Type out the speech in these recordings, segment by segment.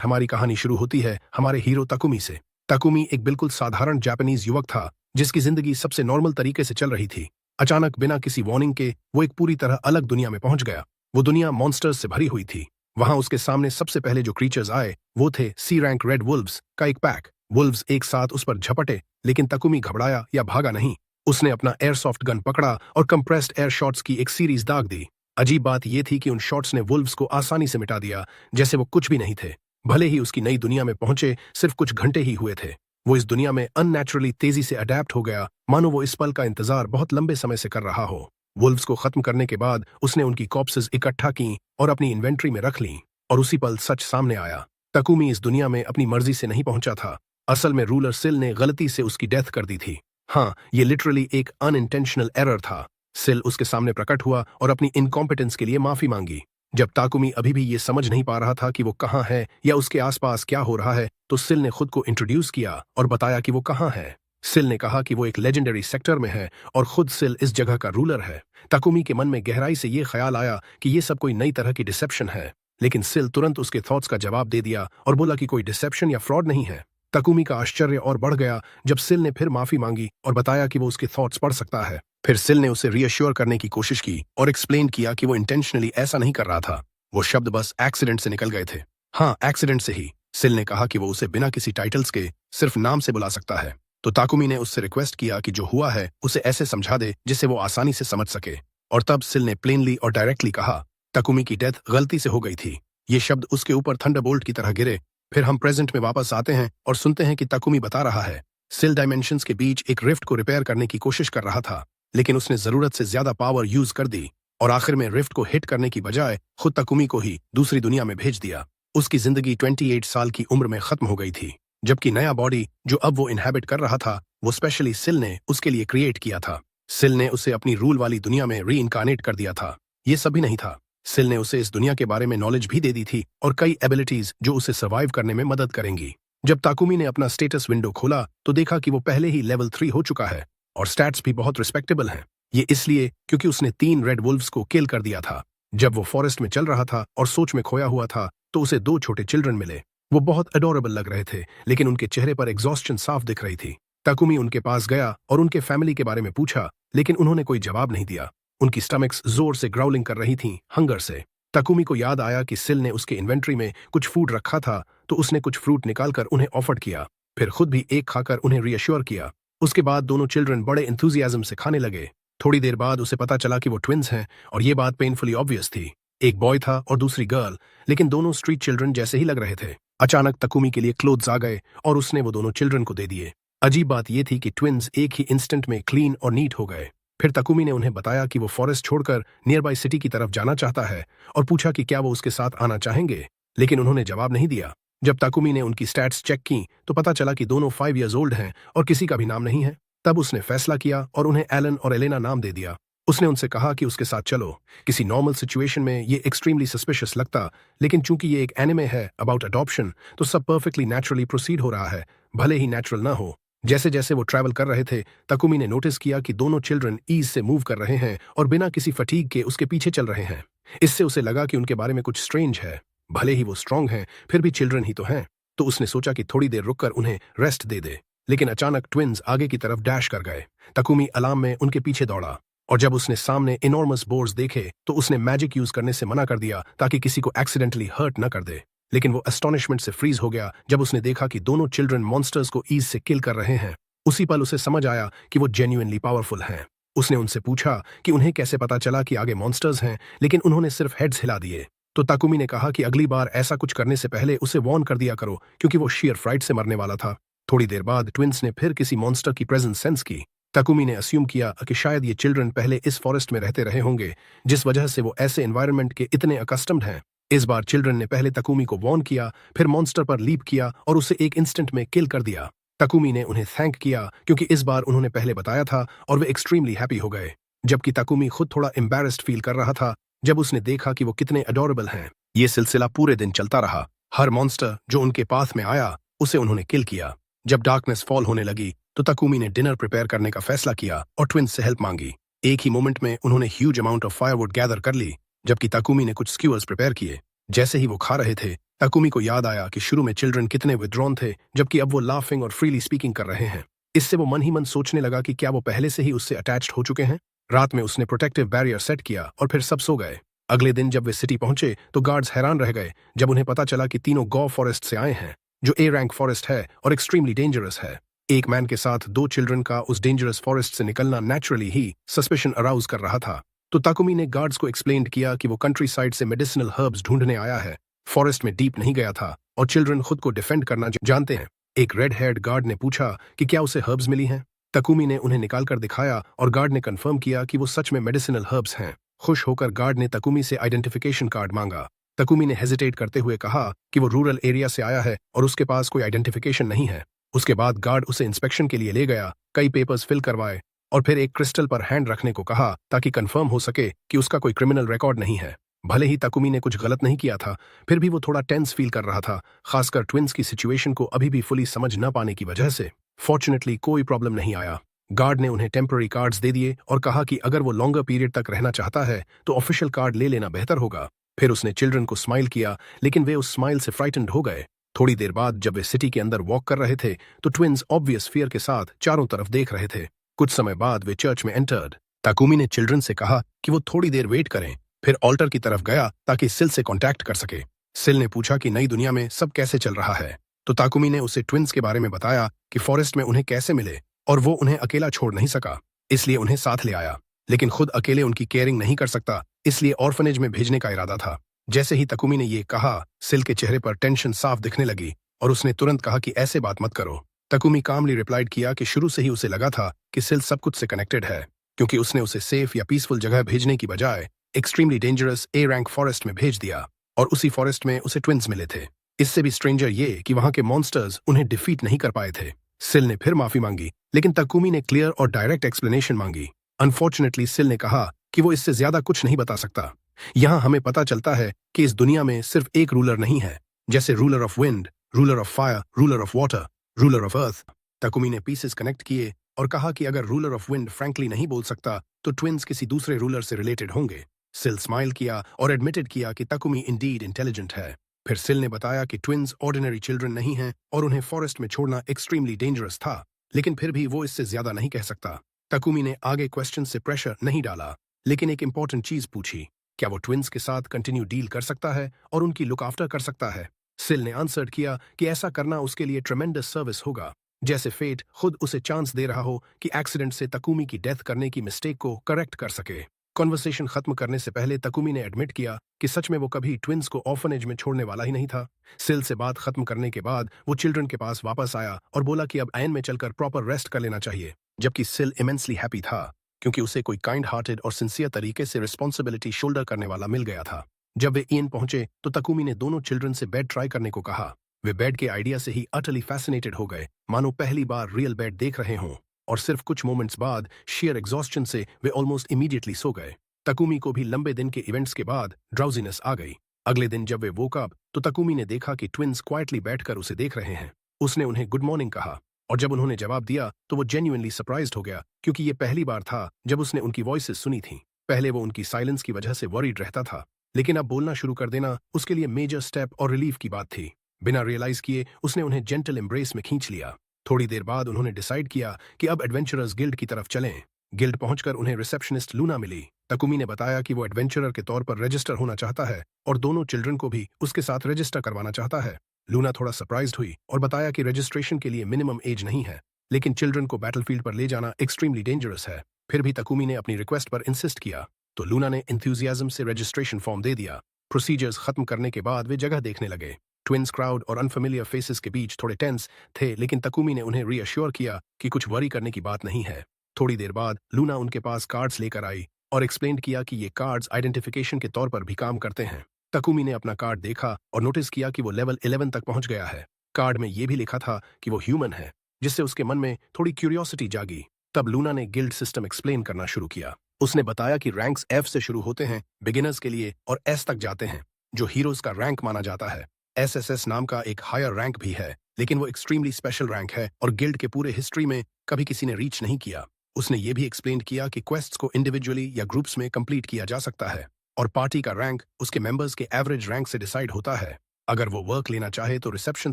हमारी कहानी शुरू होती है हमारे हीरो तकुमी से। तकुमी एक बिल्कुल साधारण जापानीज युवक था जिसकी जिंदगी सबसे नॉर्मल तरीके से चल रही थी। अचानक बिना किसी वार्निंग के वो एक पूरी तरह अलग दुनिया में पहुंच गया। वो दुनिया मॉन्स्टर्स से भरी हुई थी। वहां उसके सामने सबसे पहले जो क्रीचर्स आए वो थे सी रैंक रेड वुल्व्स का एक पैक। वुल्व्स एक साथ उस पर झपटे, लेकिन तकुमी घबराया या भागा नहीं। उसने अपना एयरसॉफ्ट गन पकड़ा और कंप्रेस्ड एयर शॉट्स की एक सीरीज दाग दी। अजीब बात यह थी कि उन शॉट्स ने वुल्व्स को आसानी से मिटा दिया, जैसे वो कुछ भी नहीं थे। भले ही उसकी नई दुनिया में पहुंचे सिर्फ कुछ घंटे ही हुए थे, वो इस दुनिया में अननेचुरली तेजी से अडेप्ट हो गया, मानो वो इस पल का इंतजार बहुत लंबे समय से कर रहा हो। वुल्व्स को खत्म करने के बाद उसने उनकी कॉप्सेस इकट्ठा की और अपनी इन्वेंट्री में रख ली। और उसी पल सच सामने आया। तकुमी इस दुनिया में अपनी मर्जी से नहीं पहुंचा था। असल में रूलर सिल ने गलती से उसकी डेथ कर दी थी। हाँ, ये लिटरली एक अनइंटेंशनल एरर था। सिल उसके सामने प्रकट हुआ और अपनी इनकॉम्पिटेंस के लिए माफी मांगी। जब ताकुमी अभी भी ये समझ नहीं पा रहा था कि वो कहाँ है या उसके आसपास क्या हो रहा है, तो सिल ने खुद को इंट्रोड्यूस किया और बताया कि वो कहाँ है। सिल ने कहा कि वो एक लेजेंडरी सेक्टर में है और खुद सिल इस जगह का रूलर है। ताकुमी के मन में गहराई से ये ख्याल आया कि ये सब कोई नई तरह की डिसेप्शन है, लेकिन सिल तुरंत उसके थॉट्स का जवाब दे दिया और बोला कि कोई डिसेप्शन या फ्रॉड नहीं है। तकुमी का आश्चर्य और बढ़ गया जब सिल ने फिर माफी मांगी और बताया कि वो उसके थॉट्स पढ़ सकता है। फिर सिल ने उसे रीअश्योर करने की कोशिश की और एक्सप्लेन किया कि वो इंटेंशनली ऐसा नहीं कर रहा था। वो शब्द बस एक्सीडेंट से निकल गए थे। हाँ, एक्सीडेंट से ही। सिल ने कहा कि वो उसे बिना किसी टाइटल्स के सिर्फ नाम से बुला सकता है। तो ताकुमी ने उससे रिक्वेस्ट किया कि जो हुआ है उसे ऐसे समझा दे जिससे वो आसानी से समझ सके। और तब सिल ने प्लेनली और डायरेक्टली कहा, तकुमी की डेथ गलती से हो गई थी। ये शब्द उसके ऊपर थंडरबोल्ट की तरह गिरे। फिर हम प्रेजेंट में वापस आते हैं और सुनते हैं कि तकुमी बता रहा है सिल डायमेंशंस के बीच एक रिफ्ट को रिपेयर करने की कोशिश कर रहा था, लेकिन उसने जरूरत से ज्यादा पावर यूज कर दी और आखिर में रिफ्ट को हिट करने की बजाय खुद तकुमी को ही दूसरी दुनिया में भेज दिया। उसकी जिंदगी 28 साल की उम्र में खत्म हो गई थी, जबकि नया बॉडी जो अब वो इनहैबिट कर रहा था वो स्पेशली सिल ने उसके लिए क्रिएट किया था। सिल ने उसे अपनी रूल वाली दुनिया में री इनकारनेट कर दिया था। ये सभी नहीं था, सिल ने उसे इस दुनिया के बारे में नॉलेज भी दे दी थी और कई एबिलिटीज जो उसे सर्वाइव करने में मदद करेंगी। जब ताकुमी ने अपना स्टेटस विंडो खोला तो देखा कि वो पहले ही लेवल 3 हो चुका है और स्टैट्स भी बहुत रिस्पेक्टेबल हैं। ये इसलिए क्योंकि उसने 3 रेड वुल्व्स को किल कर दिया था। जब वो फॉरेस्ट में चल रहा था और सोच में खोया हुआ था तो उसे 2 छोटे चिल्ड्रन मिले। वो बहुत अडोरेबल लग रहे थे, लेकिन उनके चेहरे पर एग्जॉस्शन साफ दिख रही थी। ताकुमी उनके पास गया और उनके फैमिली के बारे में पूछा, लेकिन उन्होंने कोई जवाब नहीं दिया। उनकी स्टमक्स जोर से ग्राउलिंग कर रही थीं, हंगर से। तकुमी को याद आया कि सिल ने उसके इन्वेंट्री में कुछ फूड रखा था, तो उसने कुछ फ्रूट निकालकर उन्हें ऑफर किया, फिर खुद भी एक खाकर उन्हें रीअश्योर किया। उसके बाद दोनों चिल्ड्रन बड़े एंथुजियाज्म से खाने लगे। थोड़ी देर बाद उसे पता चला कि वो ट्विंस हैं और ये बात पेनफुली ऑब्वियस थी। एक बॉय था और दूसरी गर्ल, लेकिन दोनों स्ट्रीट चिल्ड्रन जैसे ही लग रहे थे। अचानक तकुमी के लिए क्लोथ्स आ गए और उसने वो दोनों चिल्ड्रन को दे दिए। अजीब बात यह थी कि ट्विंस एक ही इंस्टेंट में क्लीन और नीट हो गए। फिर तकुमी ने उन्हें बताया कि वो फॉरेस्ट छोड़कर नियर बाय सिटी की तरफ जाना चाहता है और पूछा कि क्या वो उसके साथ आना चाहेंगे, लेकिन उन्होंने जवाब नहीं दिया। जब तकुमी ने उनकी स्टैट्स चेक की तो पता चला कि दोनों 5 ईयर्स ओल्ड हैं और किसी का भी नाम नहीं है। तब उसने फैसला किया और उन्हें एलन और एलेना नाम दे दिया। उसने उनसे कहा कि उसके साथ चलो। किसी नॉर्मल सिचुएशन में ये एक्सट्रीमली सस्पिशियस लगता, लेकिन चूंकि ये एक एनिमे है अबाउट अडॉप्शन तो सब परफेक्टली नेचुरली प्रोसीड हो रहा है, भले ही नेचुरल ना हो। जैसे जैसे वो ट्रैवल कर रहे थे तकुमी ने नोटिस किया कि दोनों चिल्ड्रन ईज से मूव कर रहे हैं और बिना किसी फटीग के उसके पीछे चल रहे हैं। इससे उसे लगा कि उनके बारे में कुछ स्ट्रेंज है। भले ही वो स्ट्रांग हैं, फिर भी चिल्ड्रन ही तो हैं। तो उसने सोचा कि थोड़ी देर रुककर उन्हें रेस्ट दे दे, लेकिन अचानक ट्विंस आगे की तरफ डैश कर गए। तकुमी अलार्म में उनके पीछे दौड़ा और जब उसने सामने इनॉर्मस बोर्ड्स देखे तो उसने मैजिक यूज करने से मना कर दिया ताकि किसी को एक्सीडेंटली हर्ट न कर दे। लेकिन वो एस्टोनिशमेंट से फ्रीज हो गया जब उसने देखा कि दोनों चिल्ड्रन मॉन्स्टर्स को ईज से किल कर रहे हैं। उसी पल उसे समझ आया कि वो जेन्युइनली पावरफुल हैं। उसने उनसे पूछा कि उन्हें कैसे पता चला कि आगे मॉन्स्टर्स हैं, लेकिन उन्होंने सिर्फ हेड्स हिला दिए। तो ताकुमी ने कहा कि अगली बार ऐसा कुछ करने से पहले उसे वार्न कर दिया करो, क्योंकि वो शेयर फ्राइट से मरने वाला था। थोड़ी देर बाद ट्विंस ने फिर किसी मॉन्स्टर की प्रेजेंस सेंस की। तकुमी ने अस्यूम किया कि शायद ये चिल्ड्रन पहले इस फॉरेस्ट में रहते रहे होंगे, जिस वजह से वो ऐसे एनवायरनमेंट के इतने अकस्टम्ड हैं। इस बार चिल्ड्रन ने पहले तकुमी को वार्न किया, फिर मॉन्स्टर पर लीप किया और उसे एक इंस्टेंट में किल कर दिया। तकुमी ने उन्हें थैंक किया क्योंकि इस बार उन्होंने पहले बताया था और वे एक्सट्रीमली हैप्पी हो गए, जबकि तकुमी खुद थोड़ा एम्बैरेस्ड फील कर रहा था जब उसने देखा कि वो कितने अडोरेबल हैं। ये सिलसिला पूरे दिन चलता रहा। हर मॉन्स्टर जो उनके पास में आया उसे उन्होंने किल किया। जब डार्कनेस फॉल होने लगी तो तकुमी ने डिनर प्रिपेयर करने का फैसला किया और ट्विंस से हेल्प मांगी। एक ही मोमेंट में उन्होंने huge amount of firewood gather कर ली, जबकि तकुमी ने कुछ स्क्यूअर्स प्रिपेयर किए। जैसे ही वो खा रहे थे, ताकुमी को याद आया कि शुरू में चिल्ड्रन कितने विद्रोन थे, जबकि अब वो लाफिंग और फ्रीली स्पीकिंग कर रहे हैं। इससे वो मन ही मन सोचने लगा कि क्या वो पहले से ही उससे अटैच्ड हो चुके हैं। रात में उसने प्रोटेक्टिव बैरियर सेट किया और फिर सब सो गए। अगले दिन जब वे सिटी पहुंचे तो गार्ड्स हैरान रह गए जब उन्हें पता चला कि तीनों गौ फॉरेस्ट से आए हैं, जो ए रैंक फॉरेस्ट है और एक्सट्रीमली डेंजरस है। एक मैन के साथ दो चिल्ड्रन का उस डेंजरस फॉरेस्ट से निकलना नेचुरली ही सस्पिशन अराउज कर रहा था। तो ताकुमी ने गार्ड्स को एक्सप्लेन किया कि वो कंट्री साइड से मेडिसिनल हर्ब्स ढूंढने आया है, फॉरेस्ट में डीप नहीं गया था और चिल्ड्रन खुद को डिफेंड करना जानते हैं। एक रेड हेयर्ड गार्ड ने पूछा कि क्या उसे हर्ब्स मिली हैं। ताकुमी ने उन्हें निकालकर दिखाया और गार्ड ने कंफर्म किया कि वो सच में मेडिसिनल हर्ब्स हैं। खुश होकर गार्ड ने ताकुमी से आइडेंटिफिकेशन कार्ड मांगा। ताकुमी ने हेजिटेट करते हुए कहा कि वो रूरल एरिया से आया है और उसके पास कोई आइडेंटिफिकेशन नहीं है। उसके बाद गार्ड उसे इंस्पेक्शन के लिए ले गया, कई पेपर्स फिल करवाए और फिर एक क्रिस्टल पर हैंड रखने को कहा ताकि कंफर्म हो सके कि उसका कोई क्रिमिनल रिकॉर्ड नहीं है। भले ही ताकुमी ने कुछ गलत नहीं किया था, फिर भी वो थोड़ा टेंस फील कर रहा था, खासकर ट्विंस की सिचुएशन को अभी भी फुली समझ न पाने की वजह से। फॉर्चुनेटली कोई प्रॉब्लम नहीं आया। गार्ड ने उन्हें टेम्पररी कार्ड्स दे दिए और कहा कि अगर वो लॉन्गर पीरियड तक रहना चाहता है तो ऑफिशियल कार्ड ले लेना बेहतर होगा। फिर उसने चिल्ड्रन को स्माइल किया, लेकिन वे उस स्माइल से फ्राइटेंड हो गए। थोड़ी देर बाद जब वे सिटी के अंदर वॉक कर रहे थे तो ट्विंस ऑब्वियस फियर के साथ चारों तरफ देख रहे थे। कुछ समय बाद वे चर्च में एंटर्ड। ताकुमी ने चिल्ड्रन से कहा कि वो थोड़ी देर वेट करें, फिर ऑल्टर की तरफ गया ताकि सिल से कांटेक्ट कर सके। सिल ने पूछा कि नई दुनिया में सब कैसे चल रहा है, तो ताकुमी ने उसे ट्विंस के बारे में बताया कि फॉरेस्ट में उन्हें कैसे मिले और वो उन्हें अकेला छोड़ नहीं सका, इसलिए उन्हें साथ ले आया, लेकिन खुद अकेले उनकी केयरिंग नहीं कर सकता, इसलिए ऑर्फनेज में भेजने का इरादा था। जैसे ही ताकुमी ने ये कहा, सिल के चेहरे पर टेंशन साफ दिखने लगी और उसने तुरंत कहा कि ऐसे बात मत करो। ताकुमी कामली रिप्लाइड किया कि शुरू से ही उसे लगा था कि सिल सब कुछ से कनेक्टेड है, क्योंकि उसने उसे सेफ या पीसफुल जगह भेजने की बजाय extremely dangerous A rank forest में भेज दिया और उसी फॉरेस्ट में उसे ट्विंस मिले थे। इससे भी स्ट्रेंजर ये कि वहां के मॉन्स्टर्स उन्हें डिफीट नहीं कर पाए थे। सिल ने फिर माफी मांगी, लेकिन ताकुमी ने क्लियर और डायरेक्ट एक्सप्लेनेशन मांगी। अनफॉर्चुनेटली सिल ने कहा कि वो इससे ज्यादा कुछ नहीं बता सकता। यहां हमें पता चलता है कि इस दुनिया में सिर्फ एक रूलर नहीं है, जैसे ruler of wind, ruler of fire, ruler of water, ruler of earth. Takumi ने पीसेस कनेक्ट किए और कहा कि अगर रूलर ऑफ विंड फ्रैंकली नहीं बोल सकता तो ट्विंस किसी दूसरे रूलर से रिलेटेड होंगे। सिल स्माइल किया और एडमिटेड किया कि ताकुमी इंडीड इंटेलिजेंट है। फिर सिल ने बताया कि ट्विंस ऑर्डिनरी चिल्ड्रन नहीं हैं और उन्हें फॉरेस्ट में छोड़ना एक्सट्रीमली डेंजरस था, लेकिन फिर भी वो इससे ज्यादा नहीं कह सकता। ताकुमी ने आगे क्वेश्चन से प्रेशर नहीं डाला, लेकिन एक इंपॉर्टेंट चीज पूछी, क्या वो ट्विंस के साथ कंटिन्यू डील कर सकता है और उनकी लुक आफ्टर कर सकता है। सिल ने आंसर किया कि ऐसा करना उसके लिए ट्रेमेंडस सर्विस होगा, जैसे फेट खुद उसे चांस दे रहा हो कि एक्सीडेंट से ताकुमी की डेथ करने की मिस्टेक को करेक्ट कर सके। कॉन्वर्सेशन खत्म करने से पहले ताकुमी ने एडमिट किया कि सच में वो कभी ट्विंस को ऑर्फनेज में छोड़ने वाला ही नहीं था। सिल से बात खत्म करने के बाद वो चिल्ड्रन के पास वापस आया और बोला कि अब आयन में चलकर प्रॉपर रेस्ट कर लेना चाहिए, जबकि सिल इमेंसली हैप्पी था क्योंकि उसे कोई काइंड हार्टेड और सिंसियर तरीके से रिस्पॉन्सिबिलिटी शोल्डर करने वाला मिल गया था। जब वे ईएन पहुंचे तो ताकुमी ने दोनों चिल्ड्रन से बेड ट्राई करने को कहा। वे बेड के आइडिया से ही अटली फैसिनेटेड हो गए, मानो पहली बार रियल बेड देख रहे हों, और सिर्फ कुछ मोमेंट्स बाद शेयर एग्जॉस्शन से वे ऑलमोस्ट इमीडिएटली सो गए। ताकुमी को भी लंबे दिन के इवेंट्स के बाद ड्राउजीनेस आ गई। अगले दिन जब वे वोक अप तो ताकुमी ने देखा कि ट्विंस क्वाइटली बैठकर उसे देख रहे हैं। उसने उन्हें गुड मॉर्निंग कहा और जब उन्होंने जवाब दिया तो वो जेन्युइनली सरप्राइज्ड हो गया, क्योंकि ये पहली बार था जब उसने उनकी वॉइसेस सुनी थी। पहले वो उनकी साइलेंस की वजह से वरीड रहता था, लेकिन अब बोलना शुरू कर देना उसके लिए मेजर स्टेप और रिलीफ की बात थी। बिना रियलाइज किए उसने उन्हें जेंटल एम्ब्रेस में खींच लिया। थोड़ी देर बाद उन्होंने डिसाइड किया कि अब एडवेंचरर्स गिल्ड की तरफ चलें। गिल्ड पहुंचकर उन्हें रिसेप्शनिस्ट लूना मिली। ताकुमी ने बताया कि वो एडवेंचरर के तौर पर रजिस्टर होना चाहता है और दोनों चिल्ड्रन को भी उसके साथ रजिस्टर करवाना चाहता है। लूना थोड़ा सरप्राइज्ड हुई और बताया कि रजिस्ट्रेशन के लिए मिनिमम एज नहीं है, लेकिन चिल्ड्रन को बैटलफील्ड पर ले जाना एक्सट्रीमली डेंजरस है। फिर भी ताकुमी ने अपनी रिक्वेस्ट पर इंसिस्ट किया, तो लूना ने एंथुसियाज्म से रजिस्ट्रेशन फॉर्म दे दिया। प्रोसीजर्स खत्म करने के बाद वे जगह देखने लगे। ट्विंस क्राउड और अनफेमिलियर फेसेस के बीच थोड़े टेंस थे, लेकिन ताकुमी ने उन्हें रीअश्योर किया कि कुछ वरी करने की बात नहीं है। थोड़ी देर बाद लूना उनके पास कार्ड्स लेकर आई और एक्सप्लेन किया कि ये कार्ड्स आइडेंटिफिकेशन के तौर पर भी काम करते हैं। ताकुमी ने अपना कार्ड देखा और नोटिस किया कि वो लेवल 11 तक पहुंच गया है। कार्ड में ये भी लिखा था कि वो ह्यूमन है, जिससे उसके मन में थोड़ी क्यूरियोसिटी जागी। तब लूना ने गिल्ड सिस्टम एक्सप्लेन करना शुरू किया। उसने बताया कि रैंक्स F से शुरू होते हैं बिगिनर्स के लिए और S तक जाते हैं, जो हीरोज का रैंक माना जाता है। SSS नाम का एक हायर रैंक भी है, लेकिन वो एक्सट्रीमली स्पेशल रैंक है और गिल्ड के पूरे हिस्ट्री में कभी किसी ने रीच नहीं किया। उसने ये भी एक्सप्लेन किया कि क्वेस्ट्स को इंडिविजुअली या ग्रुप्स में कंप्लीट किया जा सकता है और पार्टी का रैंक उसके मेंबर्स के एवरेज रैंक से डिसाइड होता है। अगर वो वर्क लेना चाहे तो रिसेप्शन